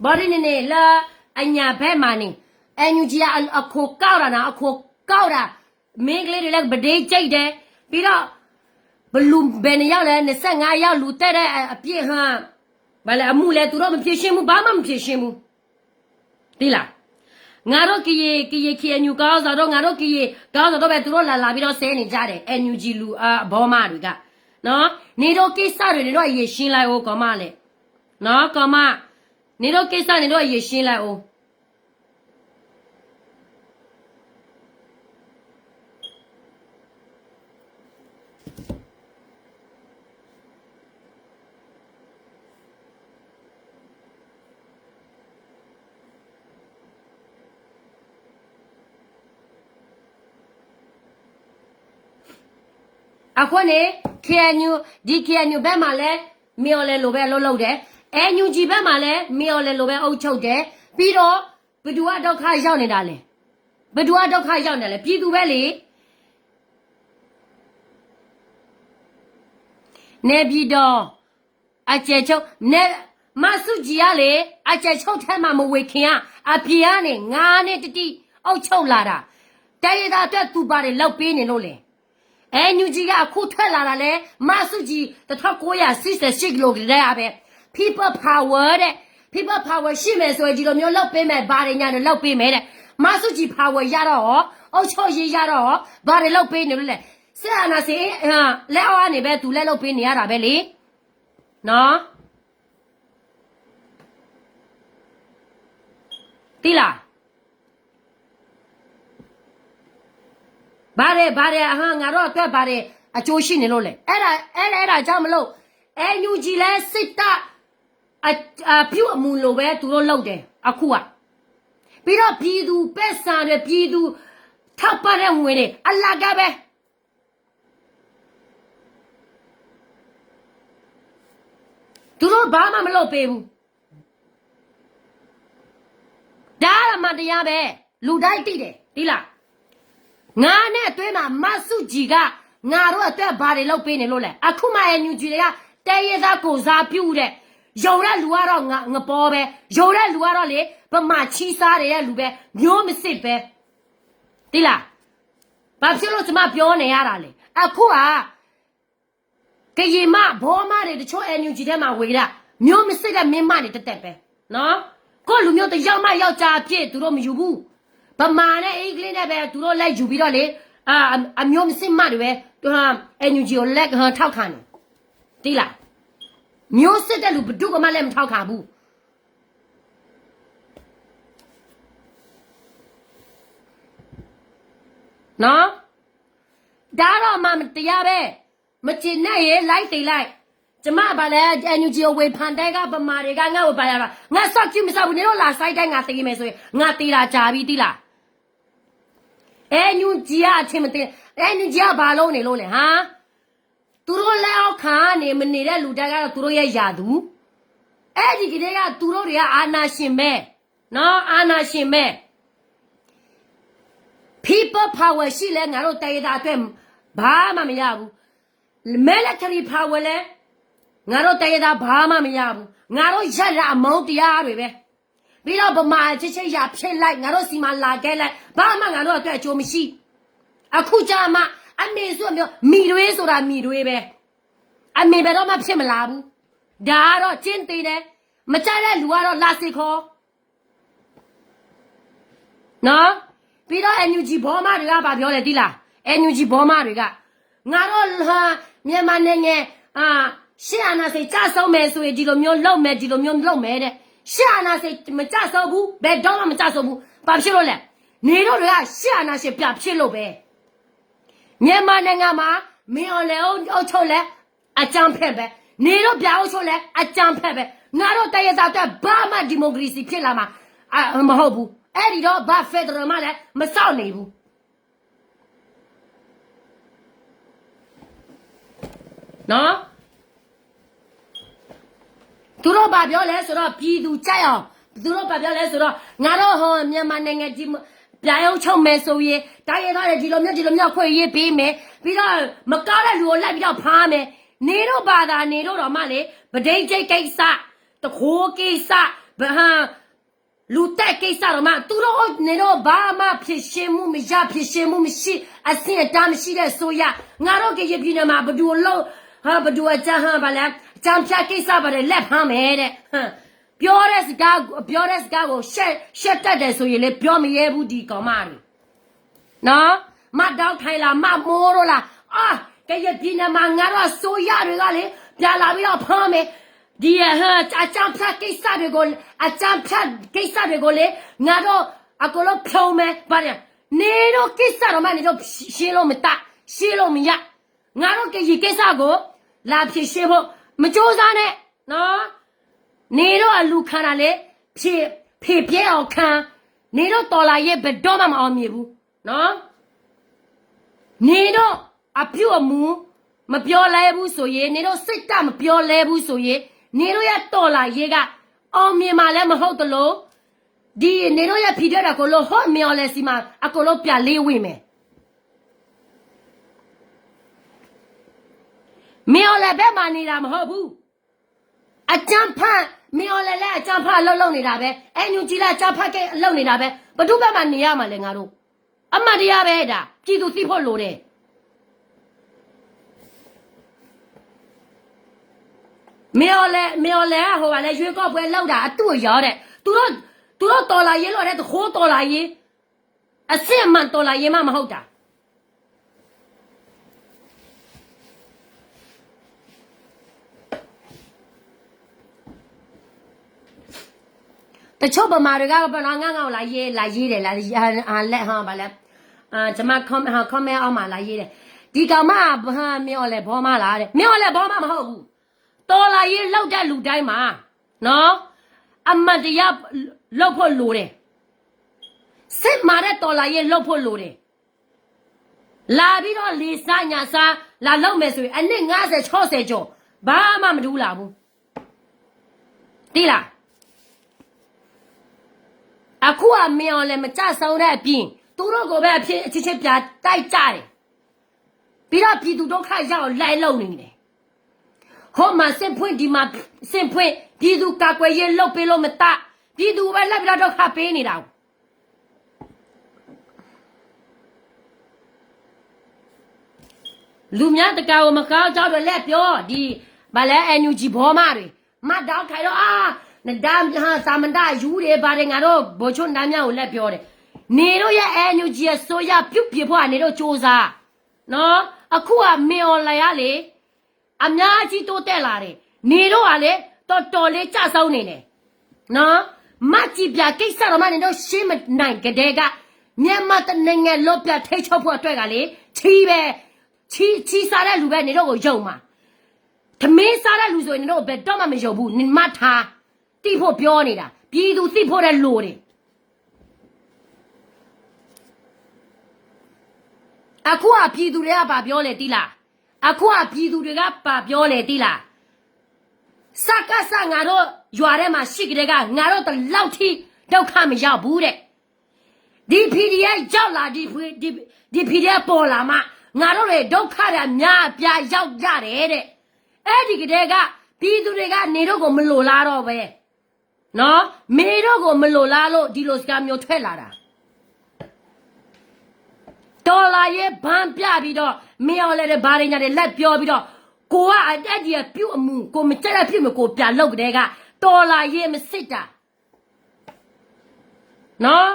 ဘာဒီနေလာအညာဘဲမာနေအန်ယူဂျီအခိုကောက်တာနာအခိုကောက်တာမင်းကလေးတွေလည်းဗဒေးကြိတ်တယ်ပြီးတော့ဘလူဘယ်နှရောက်လဲ25ရောက်လူတက်တဲ့အပြည့်ဟမ်ဘာလဲအမှုလဲသူတို့မဖြေရှင်းဘူးဘာမှမဖြေရှင်းဘူးဒီလားငါတို့ကီညူကောင်းစားတော့ငါတို့ကီကောင်းစားတော့ပဲသူတို့လာပြီးတော့ဆဲနေကြတယ် NUG လူဘောမတွေကနော်နေတော့ကိစ္စတွေနေတော့ရေရှင်းလိုက်ဟိုကောင်မလေနော်ကောင်မ你都给啥？你都也行了哦。အခုနေ KNU ဒီ KNU ဘက်မှာလဲမြေော်လဲလိုပဲလှုပ်တယ် NUG ဘက်မှာလဲမြေော်လဲလိုပဲအုပ်ချုပ်တယ်ပြီးတော့ဘယ်သူကဒုက္ခရောက်နေတာလဲဘယ်သူကဒုက္ခရောက်နေလဲပြည်သူပဲလေနေပြည်တော်အကျယ်ချုပ်နေမဆုကြီးကလေအကျယ်ချုပ်ထဲမှာမဝေခင်ကအပြေကနေငါးနဲ့တတိအုပ်ချုပ်လာတာတိုင်းရသားအတွက်သူပါတယ်လောက်ပေးနေလို့လေNUG ကအခုထွက်လာတာလဲမဆုကြီး1988ကီလိုဂရမ်ပဲ people power တဲ့ people power ရှိမယ်ဆိုရင်ဒီလိုမျိုးလောက်ပေးမယ်ဘာတွေညာတွေလောက်ပေးမယ်တဲ့မဆုကြီး power ရတော့အုတ်ချုပ်ရေးရတော့ဘာတွေလောက်ပေးနေလို့လဲဆက်အနာစေလက်အောက်ကနေပဲသူလက်လောက်ပေးနေရတာပဲလေနော်တိလားဘာရဲဟာငါတော့အတွက်ဘာရဲအကျိုးရှိနေလို့လေအဲ့ဒါကြောင့်မလို့ NUG လဲစစ်တပ်ပြုတ်အမှုလိုပဲသူတို့လုပ်တယ်အခုကပြီးတော့ပြည်သူပက်ဆန်တွေပြည်သူထောက်ပံ့တဲ့ငွေတွေအလကားပဲသူတို့ဘာမှမလုပ်ပေးဘူးဒါမှတရားပဲလူတိုင်းသိတယ်ဒီလားငါနဲ့အတွင်းမှာမဆုကြီးကငါတို့အတွက်ဘာတွေလုပ်ပေးနေလို့လဲအခုမှNUGတွေကတဲရသားကိုစားပြုတ်တဲ့ရုံတဲ့လူကတော့ငပေါ်ပဲရုံတဲ့လူကတော့လေဗမာချီးစားတဲ့လူပဲမျိုးမစစ်ပဲတိလားဘာဖြစ်လို့ကျမပြောနေရတာလဲအခုကရေမဘောမတွေတချို့NUGထဲမှာဝေတာမျိုးမစစ်တဲ့မင်းမတွေတက်ပဲနော်ကိုလူမျိုးတယောက်မှယောက်ျားအဖြစ်သူတို့မယူဘူးဗမာနဲ့အင်္ဂလိပ်နဲ့ပဲသူတို့လိုက်ယူပြီးတော့လေအမျိုးမစစ်မတွေပဲNUGကိုလက်ထောက်ခံတယ်တိလားမျိုးစစ်တဲ့လူဘဒုကမှလည်းမထောက်ခံဘူးနော်ဒါတော့မှတရားပဲမကျင်နဲ့ရေလိုက်တိတ်လိုက်ကျမဘာလဲNUGကိုဝေဖန်တဲ့ကဗမာတွေကငါ့ကိုပါရတာငါစောက်ကြည့်မစောက်ဘူးနေတော့လာဆိုင်တိုင်းငါသိမယ်ဆိုရင်ငါတေးတာကြာပြီတိလားNUGအချင်းမသိNUGကဘာလုံးနေလို့လဲဟာသူတို့လက်အောက်ခံနေမနေတဲ့လူတိုင်းကတော့သူတို့ရဲ့ယာသူအဲ့ဒီကလေးကသူတို့တွေကအာနာရှင်ပဲနော်အာနာရှင်ပဲ people power ရှိလဲငါတို့တိုင်းသားအတွက်ဘာမှမရဘူး military power လဲငါတို့တိုင်းသားဘာမှမရဘူးငါတို့ရက်ရအမုန်းတရားတွေပဲပြီးတော့ဗမာချစ်ချစ်ရဖြစ်လိုက်ငါတို့စီမလာခဲ့လိုက်ဘာမှငါတို့အတွက်အကျိုးမရှိအခုကြမှာအမေဆိုမျိုးမိတွေဆိုတာမိတွေပဲအမေဘယ်တော့မှဖြစ်မလာဘူးဒါကတော့ကျင်းသေးတယ်မကြတဲ့လူကတော့လာစစ်ခေါ်နော်ပြီးတော့ NUG ဘောမတွေကဘာပြောလဲသိလား NUG ဘောမတွေကငါတို့မြန်မာနိုင်ငံရှေ့အနာစိတ်ကြဆုံးမယ်ဆိုရင်ဒီလိုမျိုးလုပ်မယ်ဒီလိုမျိုးလုပ်မယ်တဲ့ရှေ့အနာစိတ်မကြဆုံးဘူးဘယ်တော့မှမကြဆုံးဘူးဘာဖြစ်လို့လဲနေတို့တွေကရှေ့အနာစိတ်ပြဖြစ်လို့ပဲမြန်မာနိုင်ငံမှာမင်းအောင်လဲအုပ်ချုပ်လဲအကြမ်းဖက်ပဲနေတို့ပြအုပ်ချုပ်လဲအကြမ်းဖက်ပဲငါတို့တရသားအတွက်ဘာမှဒီမိုကရေစီဖြစ်လာမှာမဟုတ်ဘူးအဲ့ဒီတော့ဘာဖက်ဒရယ်မှလည်းမစောင့်နေဘူးနော်သူတို့ဘာပြောလဲဆိုတော့ပြည်သူကြိုက်အောင်သူတို့ဘာပြောလဲဆိုတော့ငါတို့မြန်မာနိုင်ငံဒီပြရုံချုပ်မယ်ဆိုရင်တိုင်းရသားတွေဒီလိုမျိုးခွေရေးပေးမယ်ပြီးတော့မကားတဲ့လူကိုလိုက်ပြီးတော့ဖားမယ်နေတို့ဘာသာနေတို့တော့မှလေဗဒိတ်ကျိတ်ကိစ္စတခိုးကိစ္စလူတက်ကိစ္စတော့မှသူတို့နေတော့ဘာမှဖြစ်ရှင်းမှုမရဖြစ်ရှင်းမှုမရှိအစင်အတားမရှိတဲ့ဆိုရငါတို့ကရပြည်နယ်မှာဘဒူလို့ဘဒူအကြဟန်ဘာလဲအကြံဖြတ်ကိစ္စပါတယ်လက်ဖမ်းမယ်တဲ့ပြောတဲ့စကားကိုရှက်တက်တယ်ဆိုရင်လေပြောမရဲဘူးဒီကောင်မတွေနော်မတောက်ထိုင်လာမမိုးတော့လားကရပြည်နယ်မှာငါတို့ဆိုရတွေကလေပြလာပြီးတော့ဖမ်းမယ် ဒီဟာအချမ်းဖတ်ကိစ္စတွေကိုအချမ်းဖတ်ကိစ္စတွေကိုလေငါတို့အကလို့ဖြုံးမယ်ဗါတယ်နေတော့ကိစ္စတော့မနေတော့ရှင်းလို့မတရှင်းလို့မရငါတို့ကိစ္စကိုလာဖြစ်ရှင်းဖို့မကြိုးစားနဲ့နော်နေတော့အလူခံတာလေဖေပြဲအောင်ခံနေတော့တော်လာရဲ့ဘယ်တော့မှမအောင်မြင်ဘူးနော်နေတော့အပြုတ်အမူမပြောလဲဘူးဆိုရင်နေတော့စိတ်ကမပြောလဲဘူးဆိုရင်နေတော့ရတော်လာရဲ့ကအောင်မြင်မှလည်းမဟုတ်တလို့ဒီနေတော့ရဖြီးတဲ့တာကိုလို့ဟော့မြော်လဲစီမှာအကိုလို့ပြလေးဝိမယ်မြော်လဲဘက်မှာနေတာမဟုတ်ဘူးအကြမ်းဖက်မြော်လဲလဲအကြမ်းဖက်အလုပ်လုပ်နေတာပဲအဲညူကြီးလာအကြမ်းဖက်ကအလုပ်နေတာပဲဘဒုဘက်မှာနေရမှာလဲငါတို့အမှတ်တရားပဲဒါပြည်သူသိဖို့လိုတယ်မြော်လဲဟိုကလည်းရွေးကောက်ပွဲလောက်တာအတူရောတဲ့သူတို့တော်လာရေးလို့တဲ့ခိုးတော်လာရေးအစစ်မှန်တော်လာရေးမှမဟုတ်တာတချို့ဗမာတွေကဘယ်တော့ငေါလာရေးတယ်လာလက်ဟာဗါလဲကျွန်မcommentအောက်မှာလာရေးတယ်ဒီကောင်မဟာမြော်လဲဘောမလားတဲ့မြော်လဲဘောမမဟုတ်ဘူးတော်လာရေးလောက်တဲ့လူတိုင်းမှာနော်အမတ်တရားလောက်ဖို့လိုတယ်စစ်မာတဲ့တော်လာရေးလောက်ဖို့လိုတယ်လာပြီးတော့လေစားညာစားလာလောက်မယ်ဆိုရင်အနည်း50 60ကျော်ဘာမှမဒူးလာဘူးတိလားအခုကမင်းအောင်လည်းမကြဆောင်တဲ့အပြင်သူတို့ကိုပဲအဖြစ်အချင်းပြတိုက်ကြတယ်ပြီးတော့ပြည်သူတို့ခါရောက်လိုက်လုံနေတယ်ဟောမှာစင်ဖွင့်ဒီမှာစင်ဖွင့်ပြည်သူကာကွယ်ရေးလုပ်ပေးလို့မတပြည်သူပဲလက်ပြီးတော့ခါပေးနေတာလူများတကာကိုမကောက်ကြောက်တော့လက်ပြောဒီဗလဲ NUG ဘောမတွေမတ်တော့ခိုင်တော့နဒမ်ဟာစာမန္တယူတယ်ပါတယ်ငါတို့ဘောချွန်းတမ်းများကိုလက်ပြောတယ်နေတို့ရဲ့ NUG ရဲ့ဆိုရပြုတ်ပြဖို့ကနေတို့စ조사နော်အခုကမင်းအွန်လိုင်းရလေအများကြီးတိုးတက်လာတယ်နေတော့ကလေတော်လေးကြဆောင်နေတယ်နော်မကြည့်ပြကိစ္စတော့မနေတော့ရှင်းမနိုင်ကြတဲ့ကမြန်မာတနိုင်ငံလောပြထိတ်ချုပ်ဖို့အတွက်ကလေချီပဲချီစားတဲ့လူပဲနေတော့ကိုယုံမှာသမင်းစားတဲ့လူဆိုရင်နေတော့ဘယ်တော့မှမယုံဘူးမထားတိဖို့ပြောနေတာပြည်သူသိဖို့တဲ့လိုတယ်အခုကပြည်သူတွေကပါပြောလေတိလားအခုကပြည်သူတွေကပါပြောလေတိလားစကားစငါတို့ရွာထဲမှာရှိကြတဲ့ကငါတို့တလောက်ထိဒုက္ခမရောက်ဘူးတဲ့ဒီ PDF ရောက်လာဒီ PDF ပေါ်လာမှငါတို့တွေဒုက္ခတွေများပြရောက်ကြတယ်တဲ့အဲ့ဒီကတည်းကပြည်သူတွေကနေတို့ကိုမလိုလားတော့ပဲနော်မေတို့ကိုမလိုလားလို့ဒီလိုစကားမျိုးထွက်လာတာတော်လာရဲ့ဘန်းပြပြီးတော့မင်းအောင်လည်းဘာတွေညာတွေလက်ပြောပြီးတော့ကိုကအတက်ကြီးပြုတ်အမှုကိုမကြက်ရဖြစ်မကိုပြလောက်တဲ့ကတော်လာရဲ့မစစ်တာနော်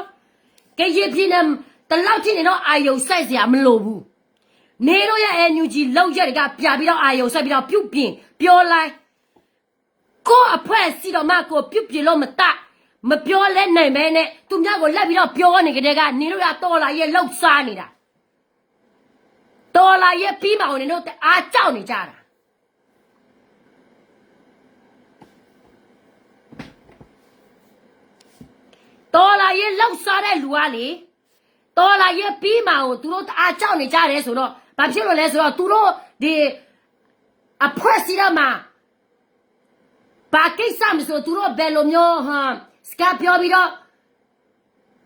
ကြည်ပြင်းနေတလောက်ချင်းနေတော့အာယုံစိုက်စရာမလိုဘူးနေတော့ရဲ့ NUG လောက်ရတဲ့ကပြပြီးတော့အာယုံစိုက်ပြီးတော့ပြုတ်ပြင်းပြောလိုက်ကိုအဖွဲစီတော့မကိုပြုတ်ပြလို့မတမပြောလဲနိုင်မဲနဲ့သူများကိုလက်ပြီးတော့ပြောနေကြတဲ့ကနေတော့ရတော်လာရဲ့လောက်စားနေတာတော်လာရဲ့ပြီးမအောင်နေတော့အားကြောက်နေကြတာတော်လာရဲ့လောက်စားတဲ့လူကလေတော်လာရဲ့ပြီးမအောင်သူတို့အားကြောက်နေကြတယ်ဆိုတော့ဘာဖြစ်လို့လဲဆိုတော့သူတို့ဒီအဖွဲစီတော့မှာဘာကိစ္စမဆိုသူတို့ဘယ်လိုမျိုးဟာစကားပြောပြီးတော့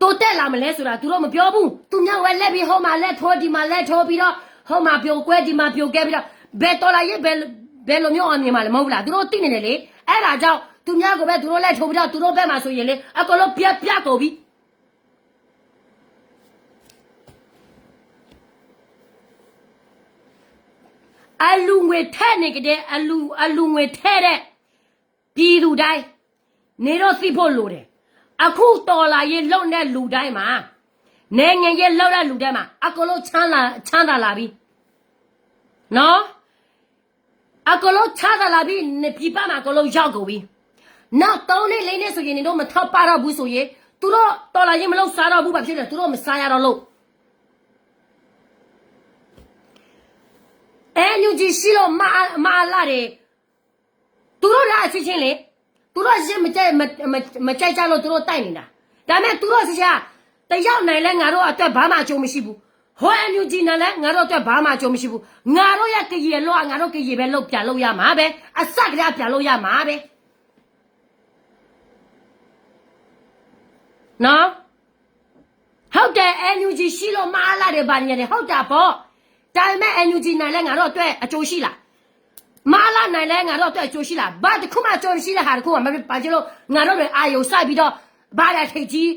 တိုးတက်လာမလဲဆိုတာသူတို့မပြောဘူးသူများဝဲလက်ပြီးဟိုမှာလက်ထိုးဒီမှာလက်ထိုးပြီးတော့ဟိုမှာပြိုကွဲဒီမှာပြိုကဲပြီးတော့ဘယ်တော်လာရဲ့ဘယ်လိုမျိုးအောင်မြင်မှာလဲမဟုတ်လားသူတို့သိနေတယ်လေအဲ့ဒါကြောင့်သူများကိုပဲသူတို့လက်ထိုးပြီးတော့သူတို့ဘက်မှာဆိုရင်လေအကလုံးပြကုန်ပြီအလူငွေထဲနေကြတဲ့အလူငွေထဲတဲ့ပြည်သူတိုင်းနေတော့သိဖို့လိုတယ်အခုတော်လာရေးလုံတဲ့လူတိုင်းမှာနိုင်ငံရေးလုံတဲ့လူတိုင်းမှာအကလုံးချမ်းသာလာပြီနော် အကလုံးချတာလာပြီးပြပမှာအကလုံးရောက်ကုန်ပြီနောက်တောင်းနေလေးနေဆိုရင်တို့မထောက်ပါတော့ဘူးဆိုရင်သူတို့တော်လာရင်မလို့စားတော့ဘူးဘာဖြစ်လဲသူတို့မစားရတော့လို့ညူကြီးရှိလို့မာလာတယ်သူတို့ကအချင်းချင်းလေသူတို့ရှင်းမကြိုက်ကြလို့သူတို့တိုက်နေတာဒါပေမဲ့သူတို့ရှာတယောက်နိုင်လဲငါတို့အတွက်ဘာမှအကျိုးမရှိဘူးဟိုညူကြီးနိုင်လဲငါတို့အတွက်ဘာမှအကျိုးမရှိဘူးငါတို့ရဲ့ကြည်ရလို့ငါတို့ကြည်ပဲလို့ပြန်လို့ရမှာပဲအစကတည်းကပြန်လို့ရမှာပဲနော်ဟုတ်တယ်NUG ရှိလို့မာလာတယ်ဗာနေတယ်ဟုတ်တာပေါ့ဒါပေမဲ့ NUG နိုင်လဲငါတို့အတွက်အကျိုးရှိလားမာလာနိုင်လဲငါတို့အတွက်အကျိုးရှိလားဘာတခုမှအကျိုးရှိတဲ့ဟာတခုမှမဖြစ်ပါချလို့ငါတို့တွေအာယုံစိုက်ပြီးတော့ဘာလဲထိတ်ကြီး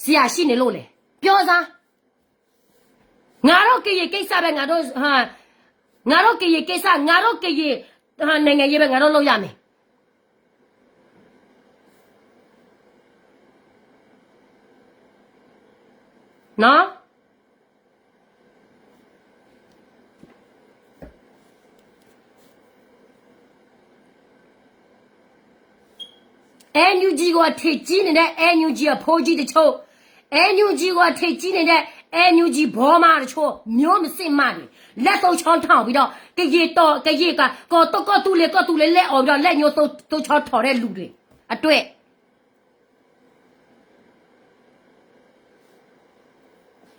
ဆရာရှိနေလို့လေပြောစားငါတို့ကိစ္စပဲငါတို့ငါတို့ကိစ္စငါတို့ကိနိုင်ငံရေးပဲငါတို့လုပ်ရမယ်နော်NUG ကိုထိတ်ကြီးနေတဲ့ NUG အဖိုးကြီးတချို့ NUG ကိုထိတ်ကြီးနေတဲ့ NUG ဘောမတချို့မျိုးမစစ်မှနေလက်တော့ချောင်းထောင်ပြီးတော့ကကြီးတော့ကကြီးကကောတူလေလက်အောင်ပြီးတော့လက်ညှိုးတော့ချောင်းထော်တဲ့လူတွေအတွက်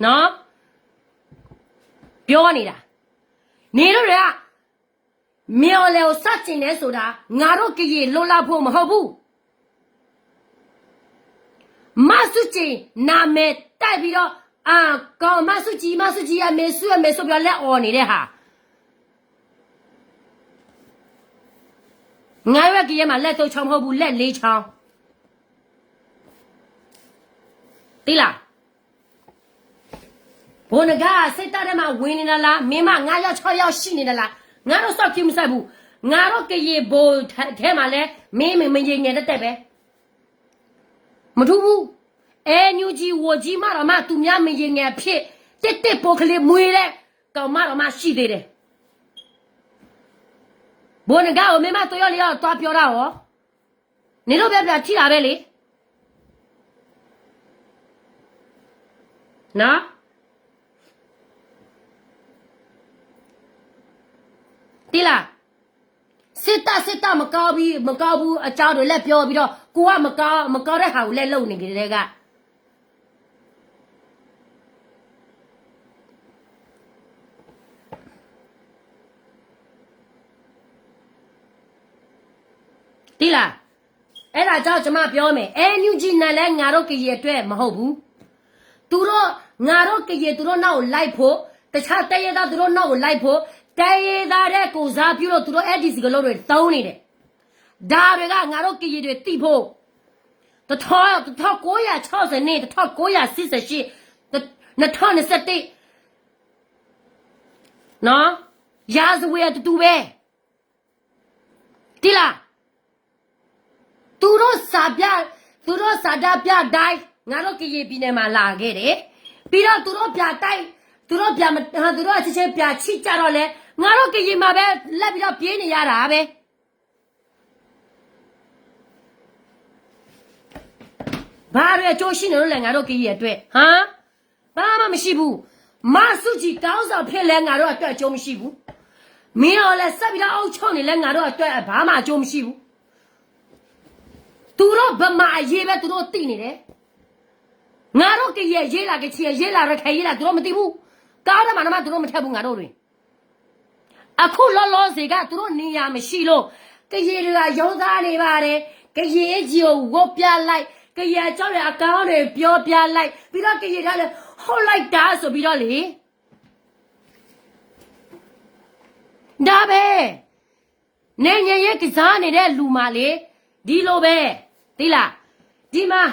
နော်ပြောနေတာနေတို့တွေကမြော်လေကိုစကျင်နေဆိုတာငါတို့ကြည်လွတ်လပ်ဖို့မဟုတ်ဘူးမဆုချင်နာမည်တိုက်ပြီးတော့ကောင်မဆုကြီးရမေဆုဆိုပြီးတော့လက်អော်နေတဲ့ဟာငါရွက်ကြီးမှာလက်တော့ချောင်းမဟုတ်ဘူးလက်လေးချောင်းတိလားဘုန်းကစိတ်တထဲမှာဝင်နေတာလားမင်းမ9ယောက်6ယောက်ရှိနေတာလားငါတို့စောက်ကြည့်မဆိုင်ဘူးငါတို့ကြည်ဘိုးထဲမှာလဲမင်းမငယ်တဲ့ပဲမထူးဘူးNUG ဝကြီးမတော်မသူများမရင်ငယ်ဖြစ်တစ်ပိုကလေးမွေးတဲ့ကောင်မတော်မရှိသေးတယ်ဘုန်းကမင်းမတော်ရလျောက်သွားပြောတာဟောနေတော့ပြထိတာပဲလေနော်တိလားစစ်တာမကောက်ဘူးအကြောင်းတွေလက်ပြောပြီးတော့ကိုကမကောက်တဲ့ဟာကိုလက်လုံနေကြတဲ့ကတိလားအဲ့ဒါကြောင့်ကျွန်မပြောမယ် NUG နဲ့လဲငါတို့ကြည်အတွက်မဟုတ်ဘူးသူတို့ငါတို့ကြည်သူတို့နောက်ကိုလိုက်ဖို့တခြားတရသားသူတို့နောက်ကိုလိုက်ဖို့တရသားတဲ့ကိုစားပြုလို့သူတို့ ADC ကလို့တွေသုံးနေတယ်ဒါတွေကငါတို့ကြည်တွေတိဖို့1960နဲ့1988 2021နော်ရာဇဝေတူပဲတိလားသူတို့စာတာပြတိုင်းငါတို့ကြည်ပြည်နယ်မှာလာခဲ့တယ်ပြီးတော့သူတို့ပြတိုက်သူတို့အချင်းပြချိကြတော့လဲငါတို့ကြည်မှာပဲလက်ပြီးတော့ပြေးနေရတာပဲဘာတွေအကျိုးရှိနေလို့လဲငါတို့ကြည်အတွက်ဘာမှမရှိဘူးမဆုကြီးတောင်းဆောင်ဖြစ်လဲငါတို့အတွက်အကျိုးမရှိဘူးမင်းတို့လည်းဆက်ပြီးတော့အုပ်ချုပ်နေလဲငါတို့အတွက်ဘာမှအကျိုးမရှိဘူးသူတို့ဗမာရေးပဲသူတို့သိနေတယ်ငါတို့ကြည်ရေးလာကြချီရေးလာရခိုင်ရေးလာသူတို့မသိဘူးကားထဲမှာတော့သူတို့မထက်ဘူးငါတို့တွေအခုလောစီကသူတို့နေရမရှိလို့ကြည်တွေကရုံးသားနေပါတယ်ကြည်ကြီးကိုဝတ်ပြလိုက်ကြည်အကြောင်းတွေအကောင်းတွေပြောပြလိုက်ပြီးတော့ကြည်ထားလဲဟုတ်လိုက်တာဆိုပြီးတော့လေဒါပဲနေငယ်ရဲ့ကစားနေတဲ့လူမလေးဒီလိုပဲသိလားဒီမှာ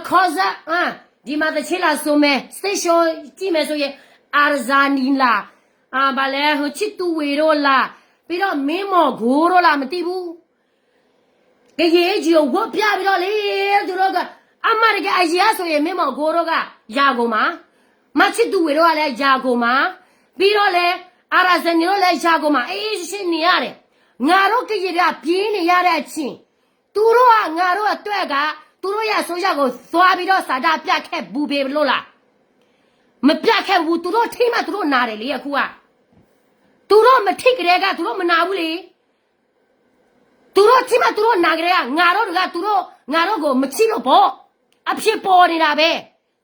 ခေါ်စားဒီမှာတချီလာဆိုမဲစတေရှင်းကြည့်မယ်ဆိုရင်အာဇာနီလာဘာလဲဟိုချစ်တူဝေတော့လားပြီးတော့မင်းမော်ဂိုးတော့လားမသိဘူးကြည်ကြီးကိုဝတ်ပြပြီးတော့လေသူတို့ကအမရကအရာဆိုရင်မင်းမော်ဂိုးတော့ကယာကုန်မှာမချစ်တူဝေတော့ကလည်းယာကုန်မှာပြီးတော့လေအာဇာနီတော့လည်းယာကုန်မှာအေးရှင်းနေရတယ် ငါတို့ကကြီးကပြင်းနေရတဲ့အချင်းသူတို့ကငါတို့အတွက်ကသူတို့ရဆိုရကိုသွားပြီးတော့စာတာပြခဲ့ဘူးပေလို့လားမပြခဲ့ဘူးသူတို့ထိမှသူတို့နာတယ်လေအခုကသူတို့မထိကြတဲ့ကသူတို့မနာဘူးလေသူတို့ထိမှသူတို့နာကြတဲ့ကငါတို့ကသူတို့ငါတို့ကိုမချိလို့ပေါ့အဖြစ်ပေါ်နေတာပဲ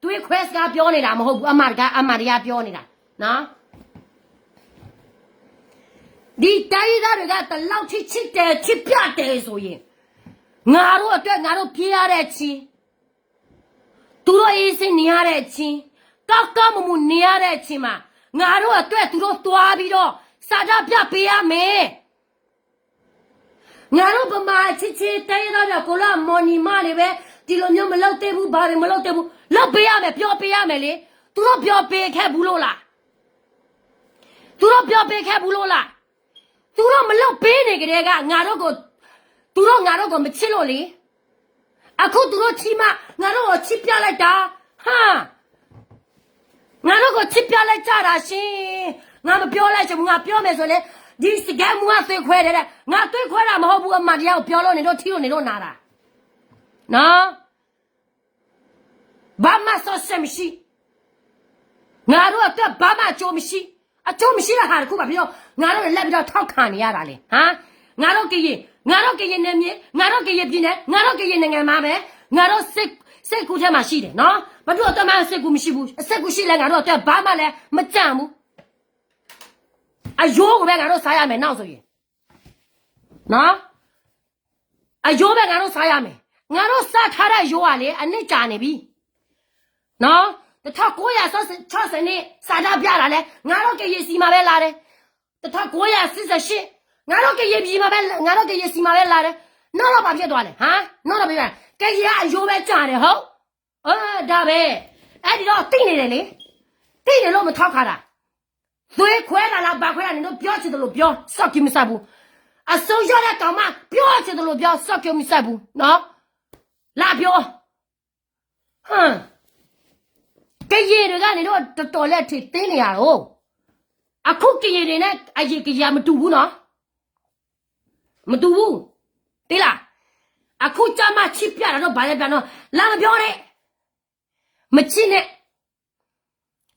တွေးခွဲစကားပြောနေတာမဟုတ်ဘူးအမတရားပြောနေတာနော်ဒီတိုင်းသားတွေကတလောက်ချစ်တယ်ချစ်ပြတယ်ဆိုရင်ငါတို့အတွက်ငါတို့ပြေးရတဲ့ချင်းသူတို့အေးစင်းနေရတဲ့ချင်းကောက်ကောက်မမှုနေရတဲ့ချင်းမှာငါတို့အတွက်သူတို့သွားပြီးတော့စာကြပြပေးရမယ်ငါတို့ဗမာချစ်တိုင်းသားတွေကိုလာမော်နီမတွေပဲဒီလိုမျိုးမလုပ်သေးဘူးဘာတွေမလုပ်သေးဘူးလုပ်ပေးရမယ်ပြောပေးရမယ်လေသူတို့ပြောပေးခဲ့ဘူးလို့လားသူတို့ပြောပေးခဲ့ဘူးလို့လားသူတို့မလုပ်ပေးနေကြတဲ့ကငါတို့ကိုသူတို့ငါတို့ကိုမချစ်လို့လေအခုသူတို့ချီမငါတို့ကိုချစ်ပြလိုက်တာဟာငါတို့ကိုချစ်ပြလိုက်ကြတာရှင်ငါမပြောလိုက်ချင်ဘူးငါပြောမယ်ဆိုလေဒီစကမ်းမူကသွေးခွဲတယ်တဲ့ငါသွေးခွဲတာမဟုတ်ဘူးအမှန်တရားကိုပြောလို့နေတော့ထီလို့နေတော့နာတာနော်ဘာမှဆော့ဆက်မရှိငါတို့အတွက်ဘာမှအကျိုးမရှိအကျိုးမရှိတဲ့ဟာတခုပါပြီးတော့ငါတို့လည်းလက်ပြီးတော့ထောက်ခံနေရတာလေဟမ်ငါတို့ကရင်နေမြေငါတို့ကရင်ပြည်နယ်ငါတို့ကရင်နိုင်ငံမှာပဲငါတို့စစ်ကူထဲမှာရှိတယ်နော်ဘာလို့တော့မှစစ်ကူမရှိဘူးစစ်ကူရှိလဲငါတို့အတွက်ဘာမှလည်းမကြံဘူးအယိုးကိုပဲငါတို့စားရမယ်နောက်ဆိုရင်နော်အယိုးပဲငါတို့စားရမယ်ငါတို့စားထားတဲ့ယိုးကလေအနစ်ကြာနေပြီနော်1960နှစ်စာတာပြတာလဲငါတို့ကရင်စီမှာပဲလာတယ်1988ငါတို့ကရင်ပြည်မှာပဲငါတို့ကရင်စီမှာပဲလာတယ်နောက်တော့ဘာဖြစ်သွားလဲဟမ်နောက်တော့ပြောကရင်ကအယိုးပဲကြာတယ်ဟုတ်ဒါပဲအဲ့ဒီတော့တိနေတယ်လေတိနေလို့မထောက်ခါတာသွေးခွဲတာလားဘာခွဲတာလဲတို့ပြောချင်တယ်လို့ပြောစောက်ကြည့်မစဘူးအစိုးရတဲ့ကောင်မပြောချင်တယ်လို့ပြောစောက်ကြည့်မစဘူးနော်လာပြောဟမ်ကရင်တွေကနေတော့တော်တော်လက်ထိတင်းနေရတော့အခုကရင်တွေနဲ့အရင်ကရင်မတူဘူးနော်မတူဘူးတိလားအခုကြမှာချစ်ပြတာတော့ဘာလဲပြန်တော့လာမပြောနဲ့မချစ်နဲ့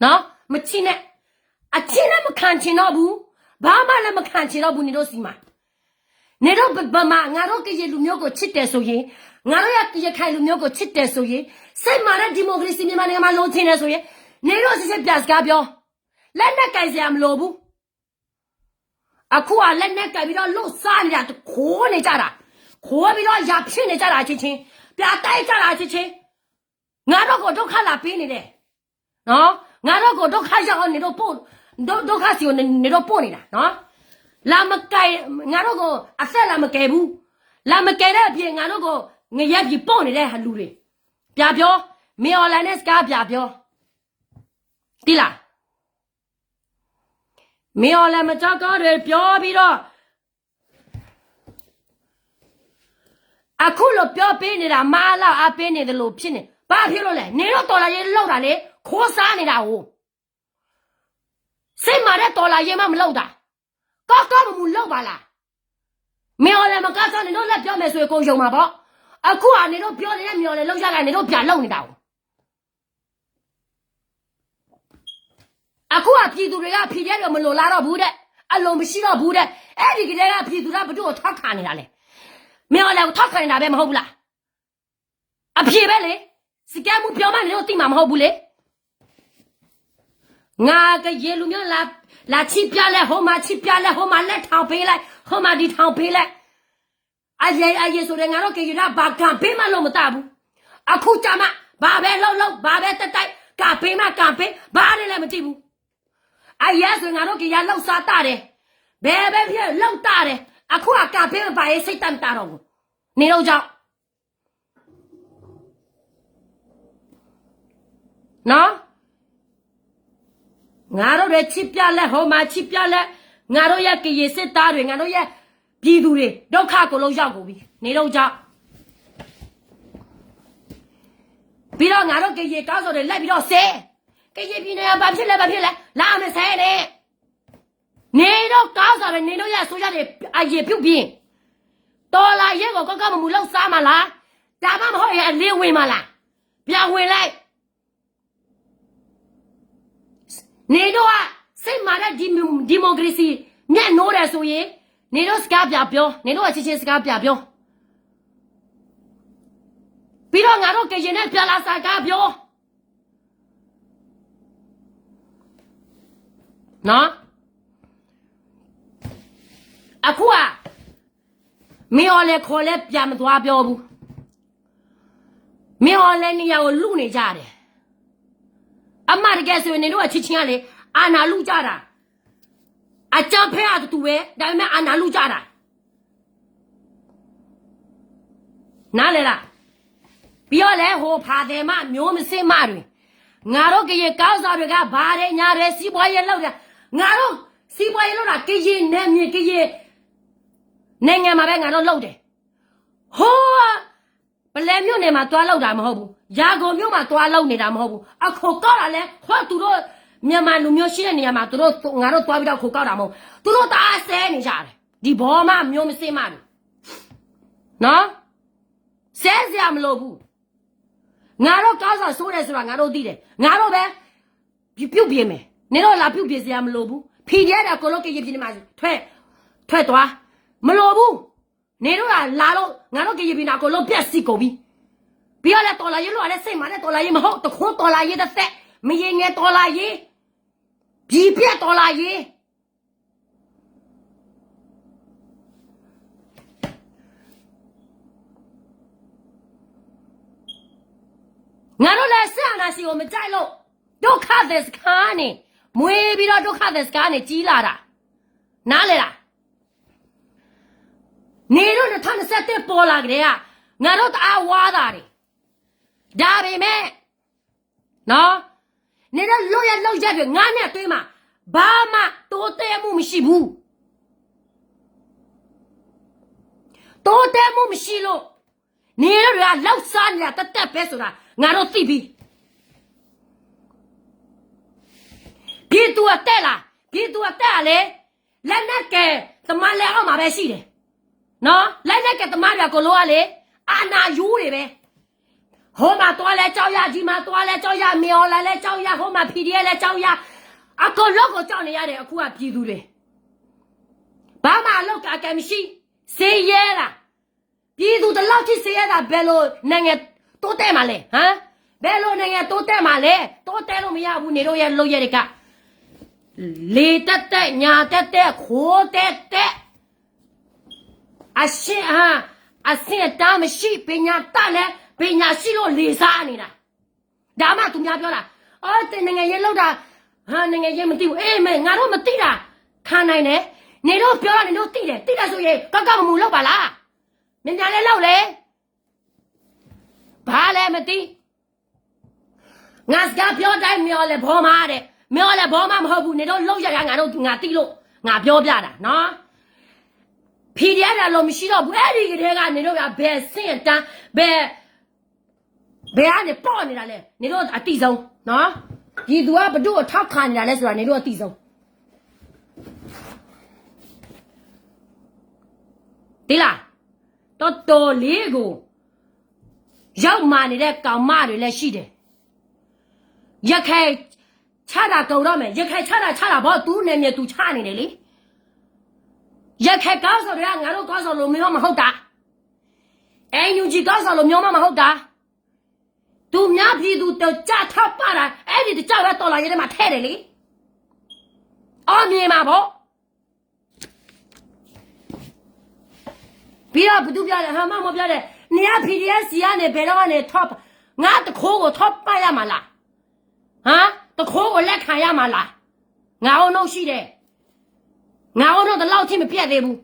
နော်မချစ်နဲ့အချင်းနဲ့မခံချင်တော့ဘူးဘာမှလည်းမခံချင်တော့ဘူးနေတို့စီမှာနေတော့ဗမာငါတို့ကရင်လူမျိုးကိုချစ်တယ်ဆိုရင်ငါတို့ရခိုင်လူမျိုးကိုချစ်တယ်ဆိုရင်စိတ်မာတဲ့ဒီမိုကရေစီမြန်မာနိုင်ငံမှာလုံးချင်တယ်ဆိုရင်နေတော့စစ်ပြစကားပြောလက်နဲ့ကြိုင်စရာမလိုဘူးအခုကလက်နဲ့ကြိုင်ပြီးတော့လှုပ်စားနေတာခိုးနေကြတာခိုးပြီးတော့ရဖြစ်နေကြတာချင်းချင်းပြတိုက်ကြတာချင်းချင်းငါတို့ကိုဒုက္ခလာပေးနေတယ်နော်ငါတို့ကိုဒုက္ခရောက်အောင်နေတော့ပို့ဒုက္ခစီကိုနေတော့ပို့နေတာနော်လာမကြိုင်ငါတို့ကိုအဆက်လာမကယ်ဘူးလာမကယ်တဲ့အပြင်ငါတို့ကိုငရက်ပြီးပို့နေတဲ့ဟာလူတွေပြပြောမင်းအွန်လိုင်းနဲ့စကားပြပြောတိလားမင်းအွန်လိုင်းမှာကြောက်ကောတွေပြောပြီးတော့အခုလို့ပြောပေးနေတာမားလောက်အပေးနေတယ်လို့ဖြစ်နေဘာဖြစ်လို့လဲနေတော့တော်လာရေးလောက်တာလေခိုးစားနေတာဟိုစိတ်မာတဲ့တော်လာရေးမှမလောက်တာကောက်မလောက်ပါလားမင်းအွန်လိုင်းမှာကားစားနေတော့လက်ပြောမယ်ဆိုရင်ကိုယုံမှာပေါ့အခုကနေတော့ပြောနေတဲ့မျော်လေလောက်ရကနေတော့ပြန်လုံနေတာအခုကပြည်သူတွေကဖြီးတဲ့တော့မလိုလားတော့ဘူးတဲ့အလုံးမရှိတော့ဘူးတဲ့အဲ့ဒီကလေးကပြည်သူကဘသူ့ကိုထောက်ခံနေတာလေမင်းလည်းထောက်ခံနေတာပဲမဟုတ်ဘူးလားအဖြေပဲလေစကမ်းမှုပြောမှလည်းတော့သိမှာမဟုတ်ဘူးလေငါကရေလူမျိုးလာချစ်ပြလဲဟိုမှာချစ်ပြလဲဟိုမှာလက်ထောင်ပေးလိုက်ဟိုမှာဒီထောင်ပေးလိုက်အရေးဆိုတဲ့ငါတို့ကရင်ကဘာကံပေးမှလို့မတဘူးအခုကြမှာဘာပဲလောက်ဘာပဲတက်ကပေးမှကံပေးဘာလည်းမသိဘူးအရေးဆိုငါတို့ကရလောက်စားတာတယ်ဘယ်ပဲဖြစ်လောက်တာတယ်အခုကပေးမပါရေးစိတ်တမ်းတာတော့ဘူးနေတော့ကြောင့်နော်ငါတို့ရဲ့ချစ်ပြလက်ဟိုမှာချစ်ပြလက်ငါတို့ရဲ့ကရင်စစ်သားတွေငါတို့ရဲ့ပြည်သူတွေဒုက္ခကိုလုံးရောက်ကုန်ပြီနေတော့ကြောင့်ပြီးတော့ငါတို့ကရင်ကောက်ဆိုတွေလိုက်ပြီးတော့ဆဲကရင်ပြည်နယ်ဘာဖြစ်လဲလာမဆဲနဲ့ နေတော့ကားစားပဲနေတော့ရဆိုရတယ်အရေးပြုတ်ပြင်းတော်လာရဲကိုကောက်မမူလောက်စားမလားဒါမှမဟုတ်ရင်အလင်းဝင်မလားပြန်ဝင်လိုက်နေတော့စိတ်မာတဲ့ဒီမိုကရေစီမျက်နှိုးတယ်ဆိုရင်နေတော့စကားပြပြောနေတော့အချင်းချင်းစကားပြပြောပြီးတော့ငါတို့ကရင်နဲ့ပြလာစကားပြောနော်အခုကမင်းော်လဲခေါ်လဲပြန်မသွားပြောဘူးမင်းော်လဲနေရာကိုလူနေကြတယ်အမတကယ်ဆိုရင်နေတို့အချင်းချင်းကလေအာနာလူကြတာအကြံဖဲရတူပဲဒါပေမဲ့အာနာလူကြတာနားလေလားပြီးတော့လဲဟိုဖာတယ်မမျိုးမစင်းမတွေငါတို့ကရေကောက်စားတွေကဘာတဲ့ညာတဲ့စီးပွားရေးလောက်တယ်ငါတို့စီးပွားရေးလောက်တာကရေနဲ့မြေကရေနိုင်ငံမှာပဲငါတို့လောက်တယ်ဟိုးပလဲမြို့နယ်မှာတွားလောက်တာမဟုတ်ဘူးရာဂုံမြို့မှာတွားလောက်နေတာမဟုတ်ဘူးအခုကောက်တာလဲဟောသူတို့မြန်မာလူမျိုးရှိတဲ့နေရာမှာသူတို့ငါတို့တွားပြီးတော့ခုကောက်တာမဟုတ်သူတို့တအားဆဲနေကြတယ်ဒီဘောမမျိုးမစင်းမတွေနော်ဆဲစရာမလိုဘူးငါတို့ကောက်စားဆိုးတယ်ဆိုတာငါတို့သိတယ်ငါတို့ပဲပြုတ်ပြင်းမယ်နင်တို့လာပြုတ်ပြင်းစရာမလိုဘူးဖီရဲတာကိုလို့ကရင်ပြင်းနေမှာထွက်သွားမလိုဘူးနေတို့ကလာလို့ငါတို့ကရင်ပြင်းတာကိုလို့ပြက်စီကုန်ပြီပြီးတော့လဲတော်လာရေးလို့လည်းစိတ်မှလည်းတော်လာရေးမဟုတ်တခွန်းတော်လာရေးတဲ့သက်မရင်ငယ်တော်လာရေးပြီပြက်တော်လာရေးငါတို့လည်းဆက်အနာစီကိုမကြိုက်လို့ဒုက္ခသစ္စကားနေမွေးပြီးတော့ဒုက္ခသစ္စကားနေကြီးလာတာနားလေလားနေတို့2021ပေါ်လာကြတဲ့ကငါတို့တအားဝါတာတွေဒါပေမဲ့နော်နေတော့လို့ရလောက်ရက်တွေငါနဲ့တွေးမှာဘာမှတိုးတဲမှုမရှိဘူးတိုးတဲမှုမရှိလို့နေတို့ကလောက်စားနေတာတက်ပဲဆိုတာငါတို့သိပြီပြည်သူအတက်လားပြည်သူအတက်လေလက်နဲ့ကဲသမားလက်အောက်မှာပဲရှိတယ်နော်လက်နဲ့ကဲသမားတွေကလို့ကလေအာနာယူတွေပဲဟိုမှာတွားလဲကြောက်ရကြီးမှာတွားလဲကြောက်ရမြေော်လာလဲကြောက်ရဟိုမှာ PDF လဲကြောက်ရအကောလောက်ကိုကြောက်နေရတယ်အခုကပြည်သူတွေဘာမှအလောက်ကကမရှိစေးရဲတာပြည်သူတလောက်ထိစေးရတာဘယ်လိုနိုင်ငံတိုးတဲမှာလဲဟမ်ဘယ်လိုနိုင်ငံတိုးတဲမှာလဲတိုးတဲလို့မရဘူးနေတော့ရလို့ရတဲ့ကလေတက်တက်ညာတက်တက်ခိုးတက်တက်အရှင်းဟာအစင်တာမရှိပညာတတ်လဲပညာရှိလို့လေစားနေတာဒါမှသူများပြောတာအော်တင်နိုင်ငံရေးလောက်တာဟာနိုင်ငံရေးမသိဘူးအေးမဲငါတို့မသိတာခံနိုင်တယ်နေတော့ပြောတာနေတော့သိတယ်သိတာဆိုရင်ကောက်မမူလောက်ပါလားမြင်ကြလဲလောက်လေဘာလဲမသိငါစကားပြောတိုင်းမျောလဲဘောမာတဲ့မျောလဲဘောမာမဟုတ်ဘူးနေတော့လောက်ရတာငါတို့ငါသိလို့ငါပြောပြတာနော်ဖီရီရတာလို့မရှိတော့ဘူးအဲ့ဒီကလေးကနေတော့ဘယ်စင့်တန်းဘယ်ကနေပေါ့နေတာလဲနေတော့အတိဆုံးနော်ဒီသူကဘတို့အထောက်ခံနေတာလဲဆိုတာနေတော့အတိဆုံးဒီလားတော်တော်လေးကိုရောက်မှနေတဲ့ကောင်မတွေလည်းရှိတယ်ရခိုင်ချတာကုန်တော့မယ်ရခိုင်ချတာဘောသူ့နေမြေသူချနေတယ်လေရခိုင်ကောက်ဆိုတွေကငါတို့ကောက်ဆိုလို့မျိုးမဟုတ်တာအန်ယူဂျီကောက်ဆိုလို့မျိုးမဟုတ်တာသူများပြည်သူတော့ကြထောက်ပါတာအဲ့ဒီကြောက်ရတော်လာရဲထဲမှာထဲတယ်လေအော်မြင်ပါဗောပြီးတော့ဘသူပြတယ်ဟာမပြတယ်နေရ PDF စီကနေဘယ်တော့ကနေ top ငါတခိုးကို top ပတ်ရမှာလားဟမ်တခိုးကိုလက်ခံရမှာလားငါအောင်တော့ရှိတယ်ငါအောင်တော့တလောက်ချင်းမပြတ်သေးဘူး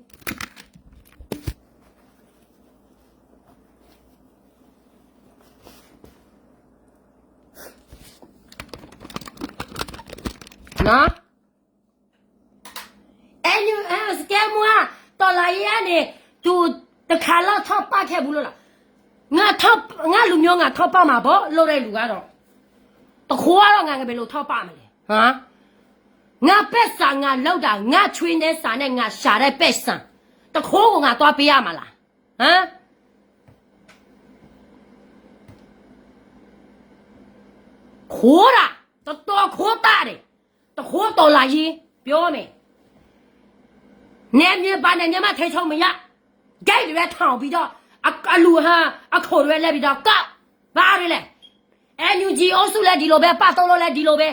နော်အဲ့ညစကဲမွာတော်လာရနေသူတခါတော့ထောက်ပခဲ့ဘူးလို့လားငါလူမျိုးငါထောက်ပမှာဗောလို့တဲ့လူကတော့တခိုးကတော့ငါဘယ်လိုထောက်ပမလဲဟမ် ငါပက်ဆာငါလောက်တာငါချွေးနေစာနဲ့ငါရှာတဲ့ပက်ဆာတခိုးကိုငါသွားပေးရမှာလားဟမ်ခိုးတာတော်ခိုးတာတယ်တခိုးတော်လာရင်ပြောမယ်နေမြပါနဲ့ညမထဲချုံမရဂိတ်တွေထောင်ပြီးတော့အလူဟာအခိုးတွေလက်ပြီးတော့ကောက်ဘာတွေလဲNUG အုပ်စုလည်းဒီလိုပဲပတ်သုံးလို့လည်းဒီလိုပဲ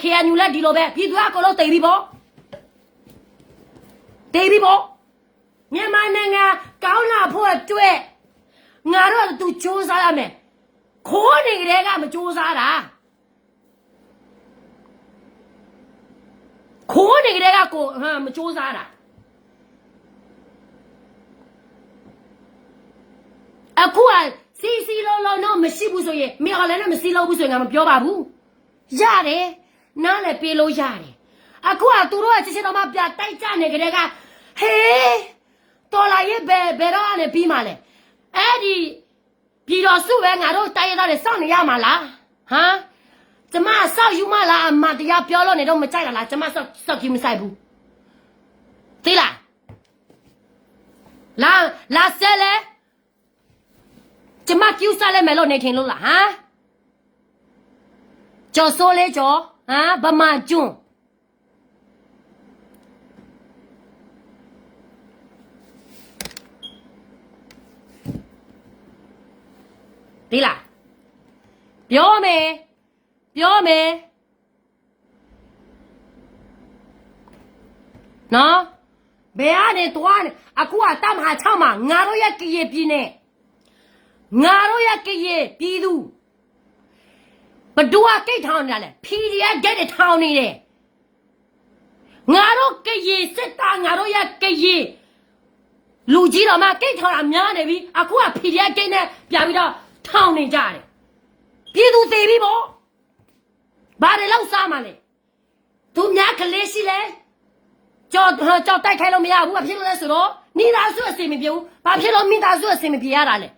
KNU လည်းဒီလိုပဲပြည်သူအကုန်လုံးတိတ်ပြီးပေါ့မြန်မာနိုင်ငံကောင်းလာဖို့အတွက်ငါတို့သူစူးစမ်းရမယ်ခိုးနေကြတဲ့ကမစူးစမ်းတာခိုးနေကြတဲ့ကကိုမစူးစမ်းတာအခုကစီလုံးတော့မရှိဘူးဆိုရင်မြော်လည်းမစီလုံးဘူးဆိုရင်ငါမပြောပါဘူးရတယ်နားလည်းပေးလို့ရတယ်အခုကသူတို့ကချစ်တော်မပြတိုက်ကြနေကြတဲ့ကဟေးတော်လာရဲ့ဘယ်တော့ကနေပြီးမှလဲအဲ့ဒီပြည်တော်စုပဲငါတို့တိုင်းရသားတွေစောင့်နေရမှာလားဟမ်ကျမစောက်ယူမလားအမတရားပြောလို့နေတော့မကြိုက်လားကျမစောက်ကြည့်မဆိုင်ဘူးသိလားလာဆဲလေကျမကျူးစားလဲမယ်လို့နေထင်လို့လားဟမ်ကျော်စိုးလေကျော်ဟမ်ဗမာကျွန်းဒီလားပြောမယ်နော်ဘယ်ကနေတွားနေအခုကတမဟာ6မှာငါတို့ရဲ့ကရေပြည်နဲ့ငါတို့ရဲ့ကရေပြည်သူဘဒူကကိတ်ထောင်နေတယ် PDF ဂိတ်ထောင်နေတယ်ငါတို့ကရေစစ်သားငါတို့ရဲ့ကရေလူကြီးတော်မှာကိတ်ထောင်တာများနေပြီအခုက PDF ဂိတ်နဲ့ပြန်ပြီးတော့ထောင်နေကြတယ်ပြည်သူသေးပြီပေါ့ဘာတွေလောက်စားမှလဲသူများကလေးရှိလဲကြောက်တိုက်ခိုင်းလို့မရဘူးဘာဖြစ်လို့လဲဆိုတော့မိသားစုအစင်မပြေဘူးဘာဖြစ်လို့မိသားစုအစင်မပြေရတာလဲ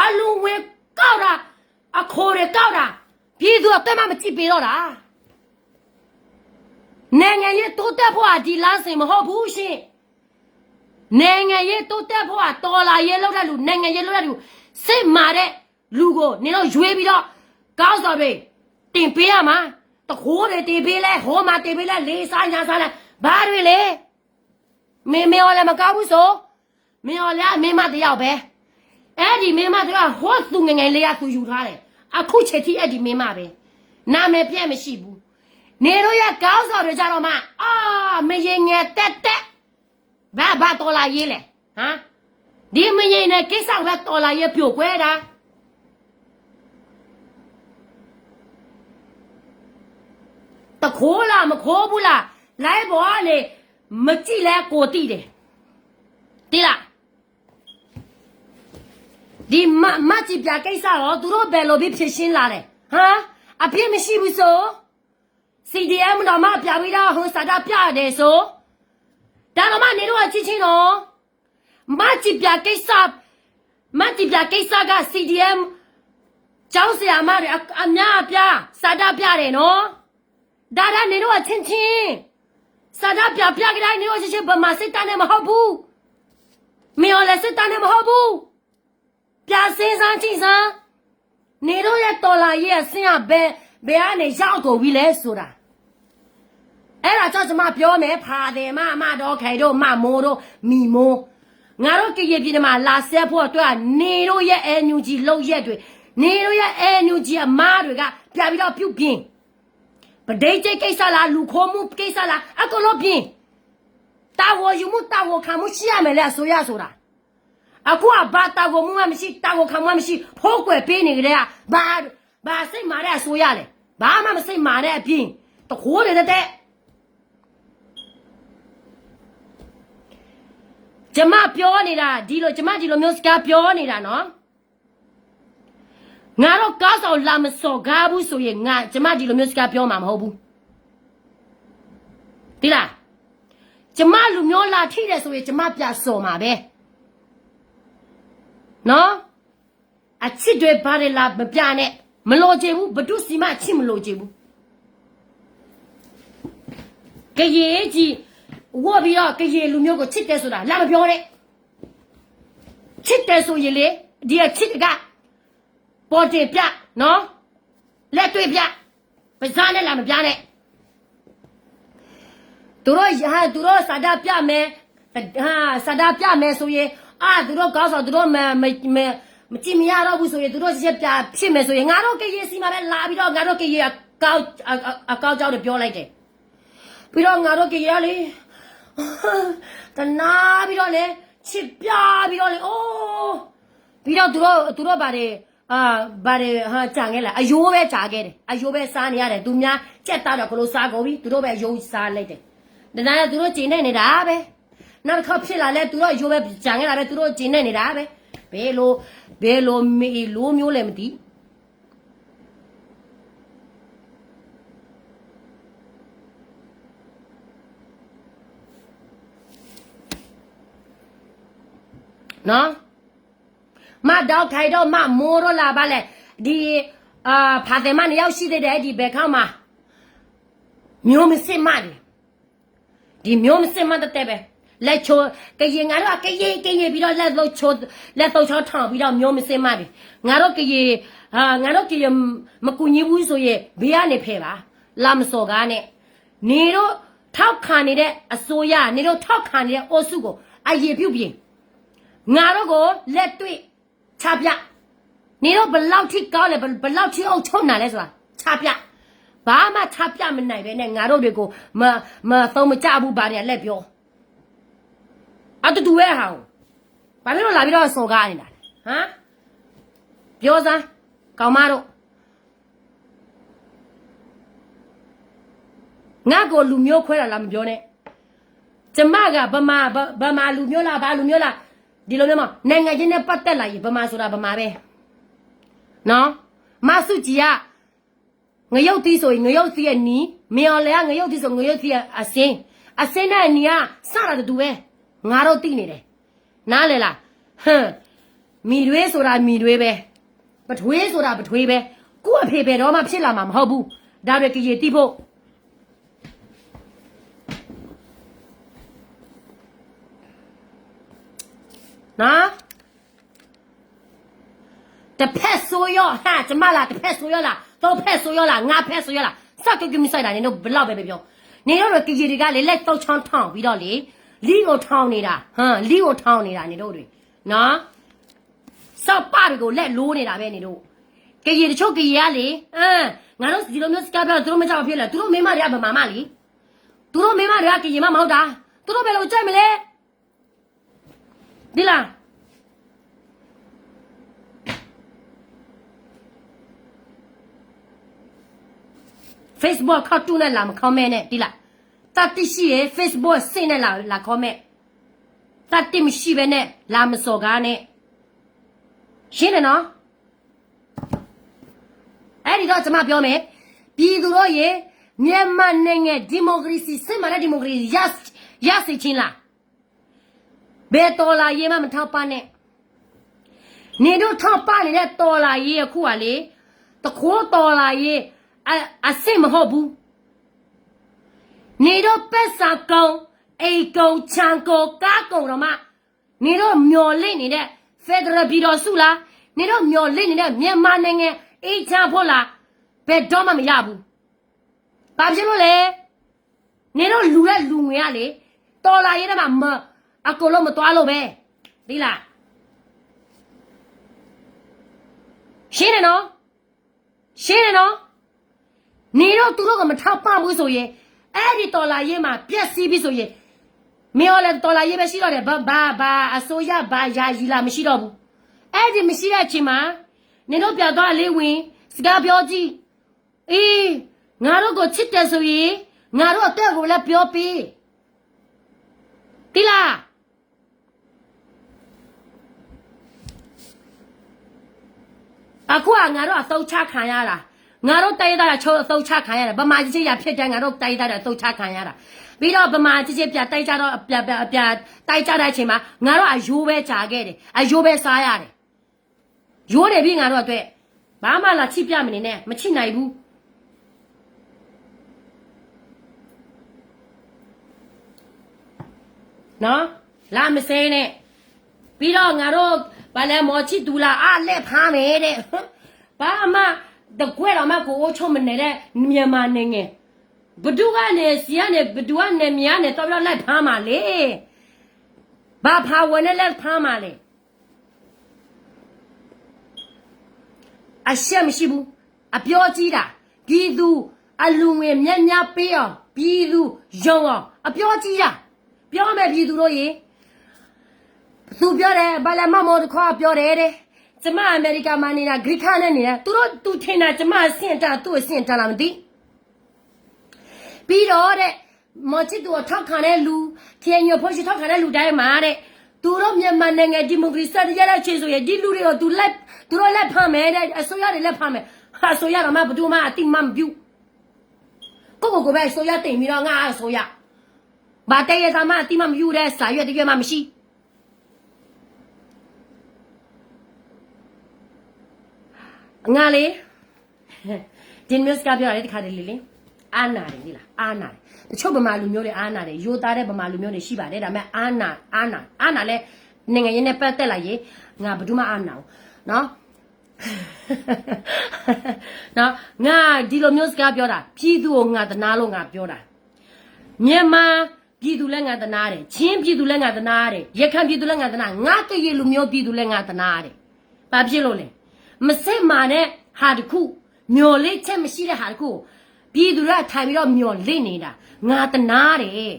အလူဝင်ကောက်တာအခိုးတွေကောက်တာပြည်သူအသက်မကြည့်ပေးတော့တာနိုင်ငံရေးတိုးတက်ဖို့ကဒီလမ်းစဉ်မဟုတ်ဘူးရှင်နိုင်ငံရေးတိုးတက်ဖို့ကတော်လာရေးလောက်တဲ့လူနိုင်ငံရေးလောက်တဲ့လူစစ်မာတဲ့လူကိုနင်တို့ရွေးပြီးတော့ကောက်စော်တွေတင်ပေးရမှာတခိုးတွေတင်ပေးလဲဟောမှာတင်ပေးလဲလေးစားညာစားလဲဘာတွေလဲမေရောလည်းမကောက်ဘူးဆိုမေရောလည်းမင်းမတယောက်ပဲအဲ့ဒီမင်းမတယောက်ဟောသူငငယ်လေးကသူယူထားတယ်အခုချက်ထိအဲ့ဒီမင်းမပဲနာမည်ပြည့်မရှိဘူးနေတို့ရကောက်စော်တွေကြတော့မှမရင်ငယ်တက်ဘာတော်လာရေးလဲဟမ်ဒီမရင်နဲ့ကိစ္စပဲတော်လာရေးပြိုကွဲတာတခိုးလားမခိုးဘူးလားလိုက်ပေါ်လေမကြည့်လဲကိုတိတယ်တိလားဒီမကြည့်ပြကိစ္စတော့သူတို့ဘယ်လိုဖြစ်ရှင်းလာတယ်ဟမ်အပြစ်မရှိဘူးဆို CDM တော့မပြပြီးတော့ဟိုစာတာပြတယ်ဆိုဒါတော့မနေတော့ချင်းချင်းတော့မကြည့်ပြကိစ္စက CDM ကျောင်းဆရာမတွေအများအပြားစာတာပြတယ်နော်ဒါနေတော့ချင်းချင်းစာတာပြကြတိုင်းနေတော့ချင်းဗမာစစ်တမ်းနဲ့မဟုတ်ဘူးမေော်လည်းစစ်တမ်းနဲ့မဟုတ်ဘူးပြစင်းစားကြည့်စမ်းနေတော့ရဲ့တော်လာရဲ့အစင်းကဘယ်ကနေရောက်ကုန်ပြီလဲဆိုတာအဲ့ဒါကြောင့်ကျွန်မပြောမယ်ဖာတယ်မတော့ခိုင်တို့မမိုးတို့မိမိုးငါတို့ကြည်ရပြည်မှာလာဆက်ဖို့အတွက်နေတို့ရဲ့ NUG လောက်ရက်တွေနေတို့ရဲ့ NUG အမားတွေကပြပြီးတော့ပြုတ်ပြင်းပဒိတ်ကိစ္စလားလူခိုးမှုကိစ္စလားအကုန်လုံးပြင်းတာဝယူမှုတာဝခံမှုရှိရမယ်လေဆိုရဆိုတာအခုကဘာတာဝမှုမရှိတာဝခံမှုမရှိဖိုးကွယ်ပေးနေကြတဲ့ဘာစိတ်မာတဲ့အဆိုရလဲဘာမှမစိတ်မာတဲ့အပြင်တခိုးတဲ့ကျမပြောနေတာကျမဒီလိုမျိုးစကားပြောနေတာနော်ငါတော့ကားဆောင်လာမစော်ကားဘူးဆိုရင်ကျမဒီလိုမျိုးစကားပြောမှာမဟုတ်ဘူးဒီလားကျမလူမျိုးလာထိတယ်ဆိုရင်ကျမပြစော်မှာပဲနော်အချစ်တွေဘာတွေလာမပြနဲ့မလိုချင်ဘူးဘဒုစီမအချစ်မလိုချင်ဘူး ကရေကြီးဝတ်ပြီးတော့ကရေလူမျိုးကိုချစ်တယ်ဆိုတာလာမပြောနဲ့ချစ်တယ်ဆိုရင်လေဒီကချစ်ကပေါ်တင်ပြနော်လက်တွေ့ပြပဇာနဲ့လာမပြနဲ့သူတို့စာဒပြမယ်စာဒပြမယ်ဆိုရင်သူတို့ကောင်းဆောင်သူတို့မကြည့်မရတော့ဘူးဆိုရင်သူတို့ချက်ပြဖြစ်မယ်ဆိုရင်ငါတို့ကရေစီမှာပဲလာပြီးတော့ငါတို့ကရေအကောက်ကြောက်တယ်ပြောလိုက်တယ်ပြီးတော့ငါတို့ကရေလေတနာပြီးတော့လေချစ်ပြပြီးတော့လေအိုးပြီးတော့သူတို့ဗါတယ်ဟာကြံခဲ့လားအယိုးပဲကြာခဲ့တယ်အယိုးပဲစားနေရတယ်သူများကြက်တော့ဘလို့စားကုန်ပြီသူတို့ပဲအယိုးစားလိုက်တယ်တနာကသူတို့ကျင်နေနေတာပဲနောက်တစ်ခါဖြစ်လာလဲသူတို့အယိုးပဲကြံခဲ့တာပဲသူတို့ကျင်နေနေတာပဲဘယ်လိုမေလိုမျိုးလဲမသိနော်မတော့ခိုင်တော့မမိုးတော့လာပါလေဒီဖာတယ်မနှစ်ယောက်ရှိသေးတယ်ဒီဘက်ခေါင်းမှာမျိုးမစစ်မတယ်ဒီမျိုးမစစ်မတဲ့ပဲလက်ချိုကရင်ငါတို့ကကရင်ပြီးတော့လက်လှုပ်ချောထောင်ပြီးတော့မျိုးမစစ်မတယ်ငါတို့ငါတို့မကူညီဘူးဆိုရင်ဘေးကနေဖယ်ပါလာမစော်ကားနဲ့နေတို့ထောက်ခံနေတဲ့အစိုးရနေတို့ထောက်ခံနေတဲ့အိုစုကိုအရေပြုတ်ပြင်ငါတို့ကိုလက်တွေ့ချပြနေတော့ဘလောက်ထိကောင်းလဲဘလောက်ထိအောင်ချုံနာလဲဆိုတာချပြဘာမှချပြမနိုင်ပဲနဲ့ငါတို့တွေကိုမသုံးမကြဘူးဗာနေလက်ပြောအတူပဲဟာဘာဖြစ်လို့လာပြီးတော့စော်ကားနေတာဟမ်ပြောစမ်းကောင်မတို့ငါကိုလူမျိုးခွဲတာလားမပြောနဲ့ကျမကဗမာလူမျိုးလားဘာလူမျိုးလားဒီလိုမျိုးမနိုင်ငံချင်းနဲ့ပတ်သက်လာရင်ဗမာဆိုတာဗမာပဲနော်မဆုကြီးကငရုတ်သီးဆိုရင်ငရုတ်သီးရဲ့နီးမြော်လဲကငရုတ်သီးဆိုငရုတ်သီးရဲ့အစင်းနဲ့နီးကစတာတူပဲငါတို့သိနေတယ်နားလေလားမီတွေဆိုတာမီတွေပဲပထွေးဆိုတာပထွေးပဲကို့အဖေဘယ်တော့မှဖြစ်လာမှာမဟုတ်ဘူးဒါတွေကြည်တိဖို့နော်တဖက်ဆိုရောဟာကျမလားတဖက်ဆိုရောလားတော့ဖက်ဆိုရောလားငါဖက်ဆိုရောလားစကကမိဆိုင်တာနေတော့ဘလောက်ပဲပြောနေတော့ကြည်တွေကလေလက်တော့ချောင်းထောင်းပြီးတော့လေလီကိုထောင်းနေတာလီကိုထောင်းနေတာနေတို့တွေနော်စောက်ပတွေကိုလက်လိုးနေတာပဲနေတို့ကြည်တချို့ကြည်ရလေငါတို့ဒီလိုမျိုးစကားပြောသူတို့မကြောက်ဖြစ်လဲသူတို့မိမတွေကဗမာမလီသူတို့မိမတွေကကြည်မမဟုတ်တာသူတို့ဘယ်လိုကြိုက်မလဲဒီလားFacebook ခောက်တူနဲ့လာမခေါမဲနဲ့ဒီလားတတိရှိရဲ့ Facebook စိတ်နဲ့လာခေါမဲတတိမရှိပဲနဲ့လာမစော်ကားနဲ့ရှင်းတယ်နော်အဲ့ဒီတော့ကျွန်မပြောမယ်ပြည်သူတို့ရဲ့မြန်မာနိုင်ငံဒီမိုကရေစီစစ်မှန်တဲ့ဒီမိုကရေစီရစေချင်းလားဘယ်တော်လာရေးမထောက်ပနဲ့နေတို့ထောက်ပနေတဲ့တော်လာရေးအခုကလေတခိုးတော်လာရေးအစစ်မဟုတ်ဘူးနေတော့ပက်စာကုံအိကုံချံကုံကားကုံတော့မှနေတော့မျော်လင့်နေတဲ့ Federal ပြည်တော်စုလားနေတော့မျော်လင့်နေတဲ့မြန်မာနိုင်ငံအေးချမ်းဖို့လားဘယ်တော့မှမရဘူးဘာဖြစ်လို့လဲနေတော့လူငွေကလေတော်လာရေးတဲ့မှာအကုန်လုံးမသွားလို့ပဲဒီလားရှင်းတယ်နော်နေတော့သူတို့ကမထောက်ပံ့ဘူးဆိုရင်အဲ့ဒီတော်လာရေးမှာပြက်စီးပြီးဆိုရင်မင်းလည်းတော်လာရေးပဲရှိတော့တယ်ဘာအစိုးရဘာယာယီလာမရှိတော့ဘူးအဲ့ဒီမရှိတဲ့အချိန်မှာနေတော့ပြသွားလေးဝင်စကားပြောကြည့်အေးငါတို့ကိုချစ်တယ်ဆိုရင်ငါတို့အသက်ကိုလည်းပြောပြီးဒီလားအခုကငါတို့အသုံးချခံရတာငါတို့တိုက်ရတာချိုးအသုံးချခံရတယ်ဗမာကြီးရဖြစ်တယ်ငါတို့တိုက်ရတာအသုံးချခံရတာပြီးတော့ဗမာကြီးပြတိုက်ကြတော့ပြတိုက်ကြတဲ့အချိန်မှာငါတို့အယိုးပဲကြာခဲ့တယ်အယိုးပဲစားရတယ်ယိုးတယ်ပြီးငါတို့အတွက်ဘာမှလာချိပြမနေနဲ့မချိနိုင်ဘူး နော်လာမစဲနဲ့ပြီးတော့ငါတို့ဘာလဲမော်ချီတူလာအားလက်ဖမ်းမယ်တဲ့ဘာမှတကွဲတော့မှကိုချုံမနေတဲ့မြန်မာနိုင်ငံဘဒူကနေစီကနေဘဒူကနေမြန်နေတော့လိုက်ဖမ်းပါလေဘာဖာဝင်နဲ့လက်ဖမ်းပါလေအရှက်မရှိဘူးအပြောကြီးတာပြည်သူအလူငွေမြက်မြပေးအောင်ပြည်သူယုံအောင်အပြောကြီးတာပြောမယ်ပြည်သူတို့ရေသူပြောတယ်ဘာလဲမမောတခွာပြောတယ်တဲ့ကျမအမေရိကန်မှာနေတာဂရိခါနဲ့နေတာသူထင်တာကျမအဆင့်တာသူ့အဆင့်တာလားမသိပြီးတော့တဲ့မော်ချစ်သူထောက်ခံတဲ့လူခေညိုဖို့ရှိထောက်ခံတဲ့လူတိုင်းမှာတဲ့သူတို့မြန်မာနိုင်ငံဒီမိုကရေစီတရားချေဆိုရဒီလူတွေကိုသူတို့လက်ဖမ်းမယ်တဲ့အစိုးရတွေလက်ဖမ်းမယ်ဟာအစိုးရကမှဘယ်သူမှအတိမမပြုကိုပဲအစိုးရတင်ပြီးတော့ငါအစိုးရဘာတဲ့ရသမအတိမမပြုတဲ့စာရွက်တကယ်မှမရှိငါလေဒီမျိုးစကားပြောရတဲ့ခါတည်းလေအာနာတယ်ဒီလားအာနာတယ်တချို့ဗမာလူမျိုးတွေအာနာတယ်ရိုးသားတဲ့ဗမာလူမျိုးတွေရှိပါတယ်ဒါပေမဲ့အာနာလဲနိုင်ငံရေးနဲ့ပတ်သက်လာရင်ငါဘယ်သူမှအာနာဘူးနော်နော်ငါဒီလိုမျိုးစကားပြောတာပြည်သူကိုငါတနာလို့ငါပြောတာမြန်မာပြည်သူလည်းငါတနာတယ်ချင်းပြည်သူလည်းငါတနာတယ်ရခိုင်ပြည်သူလည်းငါတနာငါကရေလူမျိုးပြည်သူလည်းငါတနာတယ်ဘာဖြစ်လို့လဲမစစ်မာတဲ့ဟာတခုမျော်လင့်ချက်မရှိတဲ့ဟာတခုပြည်သူကထိုင်ပြီးတော့မျော်လင့်နေတာငါတနာတယ်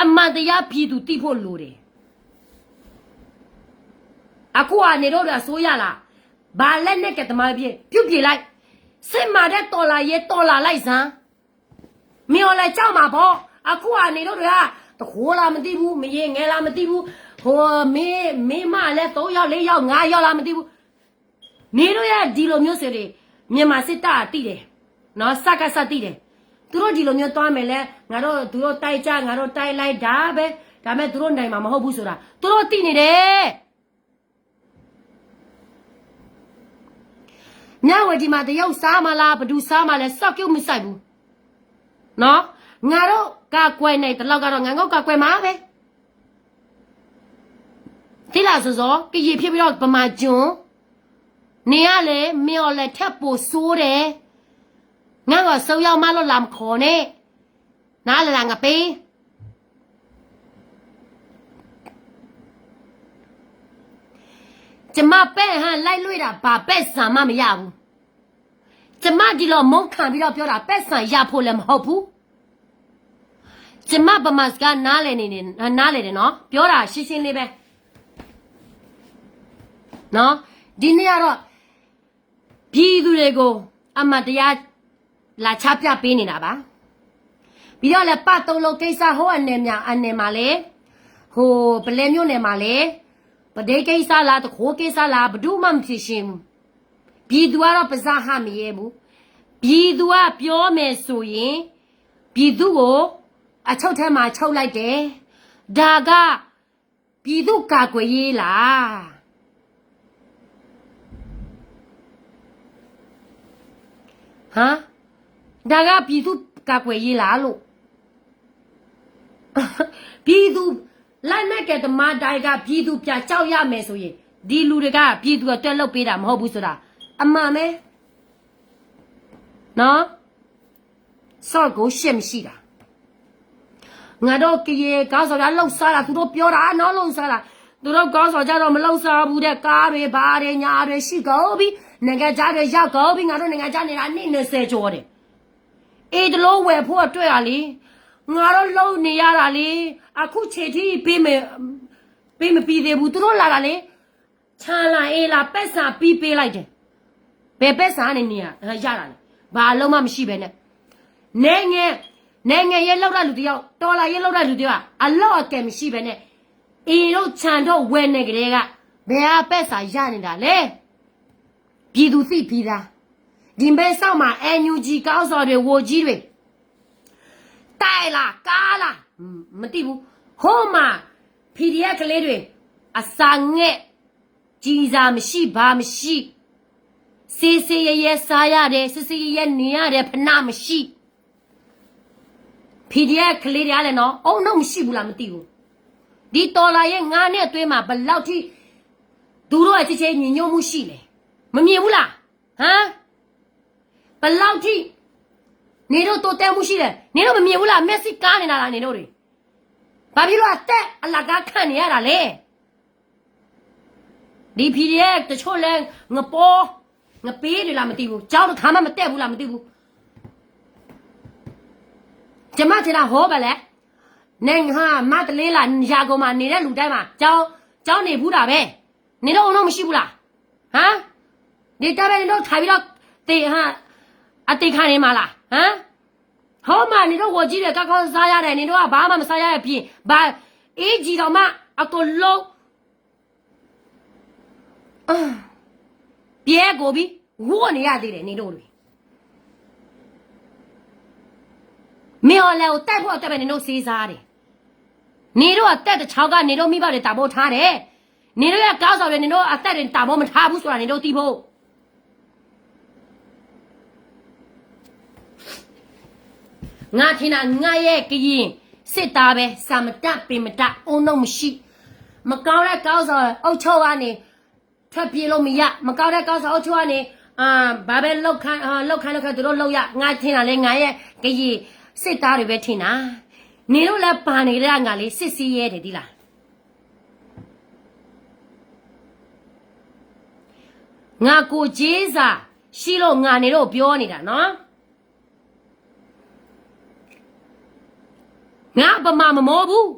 အမှန်တရားပြည်သူသိဖို့လိုတယ်အခုကနေတော့အစိုးရလားဘာလက်နဲ့ကတမပြေပြုတ်ပြေလိုက်စစ်မာတဲ့တော်လာရဲတော်လာလိုက်စမ်းမျော်လဲကြောက်မှာပေါ့အခုကနေတော့တခိုးလားမသိဘူးမရေငယ်လားမသိဘူးဟိုမေမလဲ3ယောက်4ယောက်5ယောက်လားမသိဘူးနေတို့ရဒီလိုမျိုးဆိုတွေမြန်မာစစ်တပ်တိတယ်နော်စကစတိတယ်သူတို့ဒီလိုမျိုးသွားမယ်လဲငါတို့သူတို့တိုက်ကြငါတို့တိုက်လိုက်ဒါပဲဒါမဲ့သူတို့နိုင်မှာမဟုတ်ဘူးဆိုတာသူတို့တိနေတယ်မြဝတီမှာတရုတ်စားမလားဘဒူစားမလဲစောက်ပြုတ်မဆိုင်ဘူးနော်ငါတို့ကကွယ်နေတလောက်ကတော့ငါငုတ်ကကွယ်မှာပဲတိလာစောစောကြည်ဖြစ်ပြီးတော့ဗမာကျွန်းနေရလေမျော်လက်ထက်ပိုဆိုးတယ်ငါကစောရောက်မလို့လာမခေါ်နဲ့နားလာငါပေးကျမပဲ့ဟန်လိုက်လွှဲတာဘာပဲ့ဆံမမရဘူးကျမဒီလိုမုန်းခံပြီးတော့ပြောတာပဲ့ဆံရဖို့လည်းမဟုတ်ဘူးကျမဗမာစကားနားလေတယ်နော်ပြောတာရှင်းရှင်းလေးပဲနော်ဒီနေ့ကတော့ပြည်သူတွေကိုအမတရားလာချပြပေးနေတာပါပြီးတော့လည်းပတ်သုံးလုံးကိစ္စဟိုအနေမှာလေဟိုပလဲမျိုးနယ်မှာလေပဒိတ်ကိစ္စလားတခိုးကိစ္စလားဘယ်သူမှမဖြစ်ရှင်းဘူးပြည်သူကတော့ပဇာဟမရဲဘူးပြည်သူကပြောမယ်ဆိုရင်ပြည်သူကိုအချုပ်ထဲမှာချုပ်လိုက်တယ်ဒါကပြည်သူကာကွယ်ရေးလားဟမ်ဒါကပြည်သူကာကွယ်ရေးလားလို့ပြည်သူလက်နဲ့ကတမတိုင်းကပြည်သူပြကြောက်ရမယ်ဆိုရင်ဒီလူတွေကပြည်သူကတွက်လုပ်ပေးတာမဟုတ်ဘူးဆိုတာအမှန်ပဲနော်စော့ကိုရှက်မရှိတာငါတို့ကြေကောင်းစော်ရလှုပ်စားတာသူတို့ပြောတာနော်လှုပ်စားတာသူတို့ကောင်းစော်ကြတော့မလှုပ်စားဘူးတဲ့ကားတွေဘာတွေညာတွေရှိကုန်ပြီနိုင်ငံခြားတွေရောက်ကုန်ပြီငါတို့နိုင်ငံခြားနေတာနေ့20ကျော်တယ်အေးတလို့ဝယ်ဖို့အတွက်ရလေငါတို့လုံနေရတာလေအခုခြေထိပေးမပြီးသေးဘူးသူတို့လာတာလေချာလာအေးလာပက်စာပြီးပေးလိုက်တယ်ဘယ်ပက်စာနဲ့နေရတာလေဘာလုံးမှမရှိပဲနဲ့နိုင်ငံရဲ့လောက်တဲ့လူတယောက်တော်လာရဲ့လောက်တဲ့လူတယောက်အလောက်အကယ်မရှိပဲနဲ့အင်းတို့ခြံတော့ဝယ်နေကြတဲ့ကဘယ်ဟာပက်စာရနေတာလဲပြည်သူသိပြီးသားဒီမဲဆောက်မှာ NUG ကောင်းစော်တွေဝိုကြီးတွေတိုင်လားကားလားမသိဘူးဟိုမှာ PDF ကလေးတွေအစာငဲ့ကြီးစားမရှိဘာမရှိစေးရဲစားရတယ်စေးရဲနေရတယ်ဖနာမရှိ PDF ကလေးတွေလည်းနော်အုံတော့မရှိဘူးလားမသိဘူး ဒီတော်လာရဲ့ငါနဲ့အတွင်းမှာဘလောက်ထိသူတို့ရဲ့ချစ်ချင်းညီညွတ်မှုရှိလဲမမြင်ဘူးလားဟမ်ဘလောက်ထိနေတို့တိုးတက်မှုရှိတယ်နေတို့မမြင်ဘူးလားမက်ဆီကားနေတာလားနေတို့တွေဘာဖြစ်လို့အသက်အလကားခံနေရတာလဲဒီဖီဒီရဲ့တချို့လဲငပေါ်ငပေးတွေလားမသိဘူးကြောက်တစ်ခါမှမတက်ဘူးလားမသိဘူးကျမတင်တာဟောပါလေနိုင်ဟာမတလေးလာရာကုန်မှာနေတဲ့လူတိုင်းမှာကြောင်းနေဘူးတာပဲနေတော့အောင်မရှိဘူးလားဟမ်ဒီတပည့်နေတော့ထိုင်ပြီးတော့တေဟာအတေခံနေမှာလားဟမ်ဟောမနေတော့ဝကြီးတယ်ကောက်စားရတယ်နေတော့ကဘာမှမစားရရဲ့ပြင်ဘာအေးကြီးတော့မှအကုန်လုံးပြဲကိုပြီးဝေါ်နေရသေးတယ်နေတို့တွေမေော်လဲကိုတိုက်ဖို့တက်ပဲနေတို့စေးစားတယ်နေတို့အသက်တစ်ချောင်းကနေတို့မိဘတွေတာဖို့ထားတယ်နေတို့ရဲ့ကောက်ဆောင်တွေနေတို့အသက်တွေတာဖို့မထားဘူးဆိုတာနေတို့သိဖို့ငါထင်တာငါရဲ့ကရင်စစ်သားပဲစာမတပင်မတအုံတော့မရှိမကောင်းတဲ့ကောက်ဆောင်အုတ်ချုပ်ကနေထွက်ပြေးလို့မရမကောင်းတဲ့ကောက်ဆောင်အုတ်ချုပ်ကနေဘာပဲလောက်ခိုင်းသူတို့လောက်ရငါထင်တာလေငါရဲ့ကရင်စစ်သားတွေပဲထင်တာနေတို့လည်းပါနေတဲ့ငါလေးစစ်စီးရဲတယ်ဒီလားငါကိုကျေးစာရှိလို့ငါနေတော့ပြောနေတာနော်ငါပမာမမောဘူး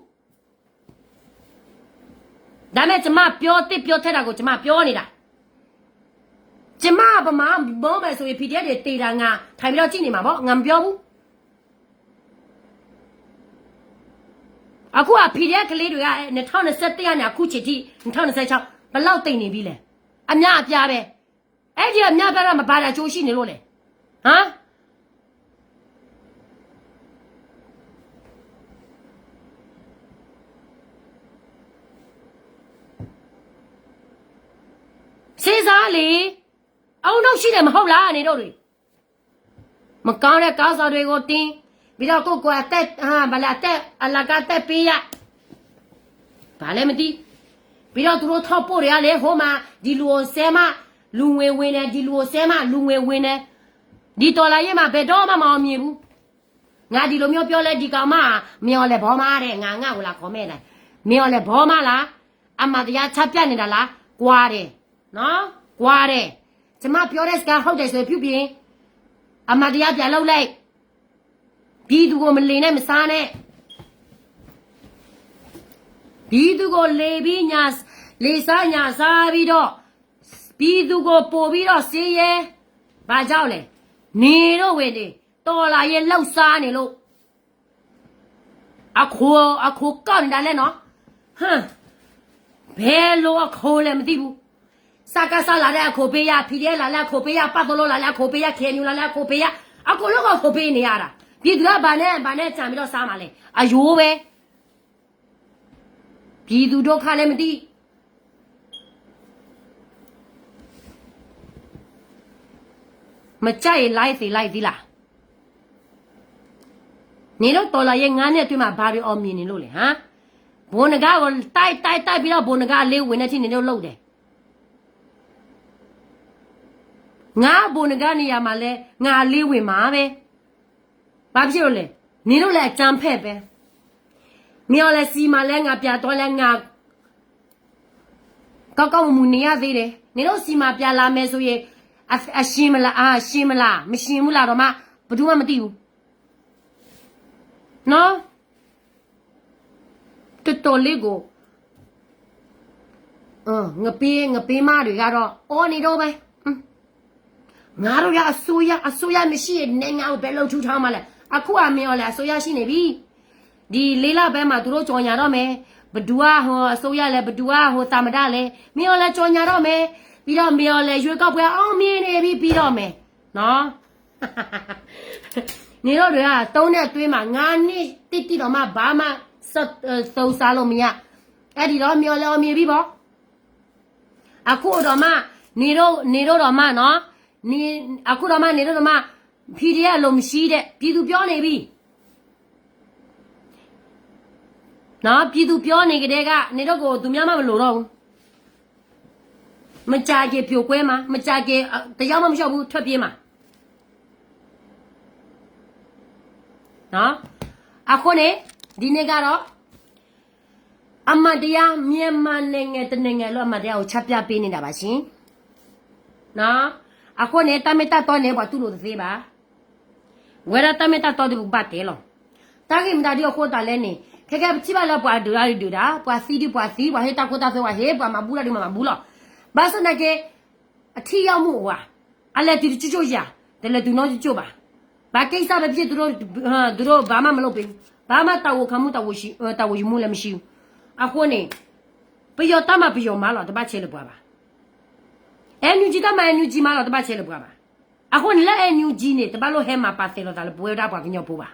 ဒါနဲ့ကျမပြောတစ်ပြောထက်တာကိုကျမပြောနေတာကျမပမာမောမယ်ဆိုရင်ဖီဒီအက်တွေတေတာငါထိုင်ပြီးတော့ကြည့်နေမှာပေါ့ငါမပြောဘူးအခုက PDF ကလေးတွေက2021ကနေအခုချိန်ထိ2026ဘယ်လောက်တိမ်နေပြီလဲအများအပြားပဲအဲ့ဒီအများပြားတော့မပါတာကြိုးရှိနေလို့လေဟမ်စေးစားလေအောင်တော့ရှိတယ်မဟုတ်လားနေတို့တွေမကောင်းတဲ့ကောင်းစားတွေကိုတင်းပြီးတော့ကိုကအသက်ဗလာတက်အလကားတက်ပေးရဘာလဲမသိပြီးတော့သူတို့ထောက်ပို့ရလေဟိုမှာဒီလူကိုဆဲမလူငွေဝင်တယ်ဒီလူကိုဆဲမလူငွေဝင်တယ်ဒီတော်လာရဲ့မှာဘယ်တော့မှမအောင်မြင်ဘူးငါဒီလိုမျိုးပြောလဲဒီကောင်မမျော်လဲဘောမတဲ့ငါကိုလာခေါ်မဲ့တယ်မျော်လဲဘောမလားအမတရားချက်ပြတ်နေတာလားကွာတယ်နော်ကွာတယ်ကျမပြောတဲ့စကားဟုတ်တယ်ဆိုရင်ပြုပြင်အမတရားပြန်လုပ်လိုက်ပြည်သူကိုမလိန်နဲ့မစားနဲ့ပြည်သူကိုလေပြီးညာလေစားညာစားပြီးတော့ပြည်သူကိုပို့ပြီးတော့စေးရဲဘာကြောက်လဲနေတော့ဝင်နေတော်လာရဲ့လှောက်စားနေလို့အခုကောက်နေတာလဲနော်ဟမ်ဘယ်လိုအခုလဲမသိဘူးစကားစားလာတဲ့အခုပေးရဖီရဲလာလက်အခုပေးရပတ်တော်လာလက်အခုပေးရခဲမြူလာလက်အခုပေးရအခုလောကအခုပေးနေရတာပြည်သူကဘာနဲ့ကြံပြီးတော့စားမှာလဲအယိုးပဲပြည်သူဒုက္ခလည်းမသိမကြိုက်လိုက်စီလိုက်သီးလားနေတော့တော်လာရဲ့ငါးနဲ့တွေ့မှာဘာတွေအောင်မြင်နေလို့လဲဟမ်ဘုံငကားကိုတိုက်ပြီးတော့ဘုံငကားလေးဝင်နေချင်းနေလို့လှုပ်တယ်ငါဘုံငကားနေရာမှာလဲငါလေးဝင်မှာပဲဘာဖြစ်လို့လဲနင်တို့လည်းအကြမ်းဖက်ပဲမြော်လဲစီမလဲငါပြတော့လဲငါကောက်မူနေရသေးတယ်နင်တို့စီမပြလာမယ်ဆိုရင်အရှင်းမလားရှင်းမလားမရှင်းဘူးလားတော့မှဘယ်သူမှမသိဘူးနော်တော်လေးကိုငပေးမတွေကတော့အော်နေတော့ပဲငါတို့ရအစိုးရမရှိရင်နိုင်ငံကိုဘယ်လိုထူထောင်မှလဲအခုအမေရောလဲအစိုးရရှိနေပြီဒီလေးလဘဲမှာသူတို့ကြော်ညာတော့မယ်ဘဒူကဟိုအစိုးရလဲဘဒူကဟိုတာမဒလဲမင်းရောလဲကြော်ညာတော့မယ်ပြီးတော့မင်းရောလဲရွေးကောက်ပွဲအောင်မြင်နေပြီပြီးတော့မယ်နော်နေတော့တွေကသုံးတဲ့သွေးမှာ9နှစ်တိတော့မှဘာမှသုံးစားလို့မရအဲ့ဒီတော့မင်းရောလဲအောင်မြင်ပြီပေါ့အခုတော့မှနေတော့တော့မှနော်နေအခုတော့မှနေတော့မှဖီဒီအလုံးမရှိတဲ့ပြည်သူပြောနေပြီ နော်ပြည်သူပြောနေကြတဲ့ကနေတော့ကိုသူများမှမလို့တော့ဘူးမကြကြပြိုကွဲမှာမကြကြတရားမှမလျှောက်ဘူးထွက်ပြေးမှာနော်အခုနေဒီနေ့ကတော့အမတရားမြန်မာနိုင်ငံတနိုင်ငံလို့အမတရားကိုချက်ပြပေးနေတာပါရှင်နော်အခုနေတမတတော်နေပါသူ့လို့သေးပါဝရတမတတော်ဒီဘတ်တယ်လို့တာကိမတာဒီကိုတာလဲနေခဲခဲချိပါလောက်ပွားဒူရာဒူတာပွားစီဒီပွားစီဝါဟေတာကိုတာဆိုဝါဟေပွားမဘူးလားဒီမှာမဘူးလားဘာစနကအထီရောက်မှုဟာအလဲတူချွတ်ရတယ်လေသူနော်ချွတ်ပါဘာကိစ္စပဲဖြစ်သူတို့ဘာမှမလုပ်ဘူးဘာမှတောက်ခမှုတောက်ရှိတောက်ယူမှုလည်းမရှိဘူးအခုနေပြောတမပြောမလားတပတ်ချေလို့ပွားပါအန်ယူဂျီတမအန်ယူဂျီမလားတပတ်ချေလို့ပွားပါအခုနေလဲအန်ယူဂျီနေတပတ်လို့ဟဲမှာပါတယ်လို့ဒါလည်းပွဲတာပွားကညောပိုးပါ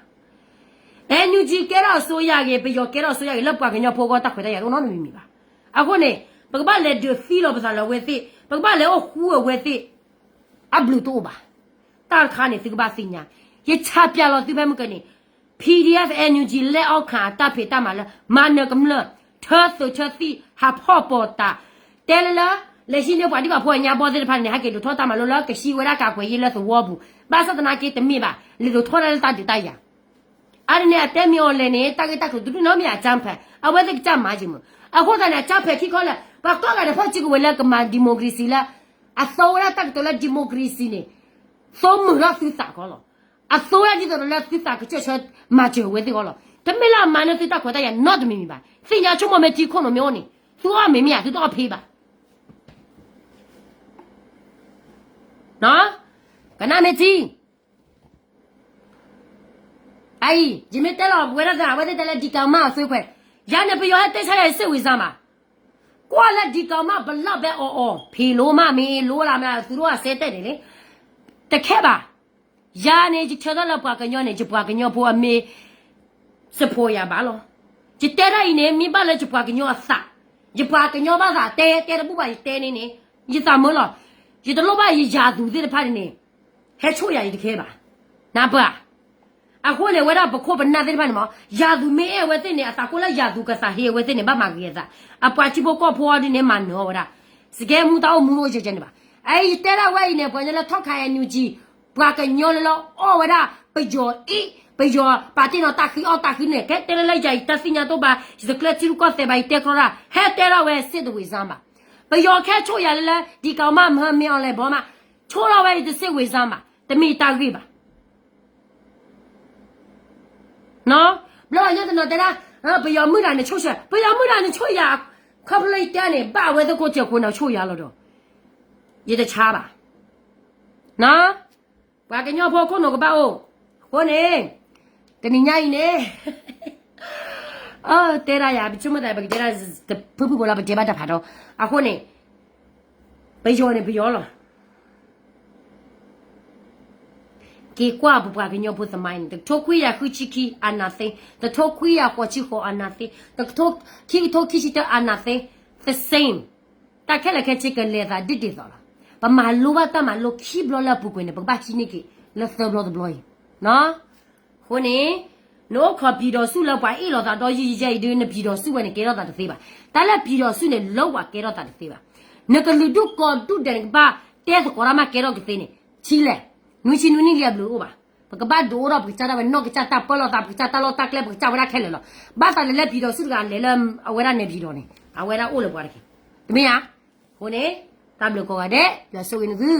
အန်ယူဂျီကဲတော့ဆိုရရဲ့ပြောကဲတော့ဆိုရရဲ့လောက်ပွားကညောပိုးကတက်ခွေတဲ့ရတော့နော်မမီပါအခုနေပကပလေဒဖီလို့ပါလားဝဲသိပကပလေဟူဝဲသိအဘလူတိုပါတာခါနေသိကပါစညာရချပြလို့ဒီဘက်မကနေ PDF NUG လက်အောက်ခံတပ်ဖေတတ်မှာလဲမာနကမလထောသချတိဟာဖောပေါ်တာတဲလလာလက်ရှိနေပါဒီကဖွညာပေါ်တဲ့ဖာနေဟာကေလို့ထောတာမှာလို့လကရှိဝရကကွယ်ရလဲသဝဘူးဘာစတနာကေတမိပါလေလို့ထောရတဲ့တတိုင်ရအဲ့နဲ့အတဲမြော်လည်းနေတကတက်သူနော်မြအချမ်းဖက်အဝဲတဲ့ကြမ်းမာကြီးမအခုတည်းကချပ်ဖက်ခိခေါ်လဲဘာတော့ကလည်းဖောချီကိုဝဲလကမာဒီမိုကရေစီလားအစောရတက်တော့လဲဒီမိုကရေစီနေသုံးမရစစ်တာခေါ်လို့အစိုးရကြီးတို့လည်းစစ်တာကချက်ချက်မချေဝဲတဲ့ကောလို့တမလာမနစစ်တာခွတ်တဲ့ရ not မီမီပါစင်ညာချုံမမဲတီခွန်းလို့မျိုးနေသူကမေမီသူတော့ဖေးပါနော်ကနာမေတီအိုင်ဂျမီတဲလောဝဲရတာဝဲတဲ့လည်းဒီကောင်မဆွေးခွဲရနေပြရောတဲ့ဆိုင်စစ်ဝေးစားမှာကွာလက်ဒီကောင်မဘလောက်ပဲအော်ဖေလို့မမေးလို့လာမလားသူတို့ကဆဲတက်တယ်လေတခဲပါယာနေချေတော့လောက်ပွားကညောနေချပွားကညောဖို့အမေစဖို့ရပါလို့ချတဲရိုင်းနေမိပါလဲချပွားကညောအစချပွားကညောပါသာတဲတဲ့ပူပါတဲနေနေရသမလို့ရတလို့ပါရယာသူတဲ့ဖာနေဟဲချိုရရတခဲပါနာပါအခုလေဝရပခုပနာတဲ့ဖာနေမယာသူမေအဲဝဲတဲ့နေအတာကိုလဲယာသူကစားဟေဝဲတဲ့နေဘာမှကြီးစားအပွားချီဘကောဖော်ဒီနေမနောဝရစကဲမှုတော့မှုလို့ချက်နေပါအဲတဲရဝဲနေပေါ်နေလဲထောက်ခိုင်နူကြီးပွားကညောလောအော်ဝရပကြောပကြောပါတင်တော့တက်ခီအော်တက်ခီနဲ့ကဲတဲလိုက်ကြိုက်တစညာတော့ပါစကလက်ချီကောတဲ့ဘိုင်တက်ခရာဟဲတဲရဝဲစစ်တွေစမ်းပါပကြောခဲချိုရလဲဒီကောင်မမမြောင်းလဲဘောမချိုးရဝဲဒီစစ်ဝေစမ်းပါတမီတာကြီးပါနော်ဘလောရတဲ့နော်တဲ့ပကြောမှုတာနဲ့ချိုးချက်ပကြောမှုတာနဲ့ချိုးရခပ်လိုက်တဲ့နဲ့ပါဝဲတဲ့ကိုချက်ကိုနော်ချိုးရလို့တော့ရတဲ့ချားပါနော်ဘာကညောဖို့ခုနကပါဦးခေါနေတနင်္ညိုင်းနေအော်တဲရရပြချမတဲ့ဘကတဲရဖဖဘောလာပတေဘာတာဖာတော့အခုနေဘေယောနေပြောလားကေကွာဘဘာကညောဖို့သမိုင်းတထိုခွေးရခုချီခီအနာသိတထိုခွေးရခေါ်ချီခေါ်အနာသိတထိုခီထိုခီချီတအနာသိ the same တခဲလက်ခဲချစ်ကလေးသာဒစ်တော့လားပမာလိုဘတ်တမလိုခီဘလလာပုကွနေပဘာချီနေကေလက်သဘလဒဘလနော်ခုနေနိုးခပြီတော်စုလောက်ပါအေးတော်သာတော့ရည်ရည်တွေနဲ့ပြီတော်စုဝင်နေကေတော့တာတသေးပါဒါလည်းပြီတော်စုနဲ့လောက်ပါကေတော့တာတသေးပါနကလူဒုကောတုတဲ့ဘာတဲစကောရမကေတော့ကသေးနေချီလဲနွေချီနွေနီလျက်လို့ပါပကဘာဒိုတော့ပချတာပဲနော့ကချတာပလောတာပချတာလောတာကလဲပချဝရခဲလေလောဘာတာလည်းပြီတော်စုကလည်းအဝရနဲ့ပြီတော်နေအဝရအိုးလို့ပွားတယ်ဒီမင်းဟာခုနေတဘလကောကတဲ့ရဆိုရင်သူ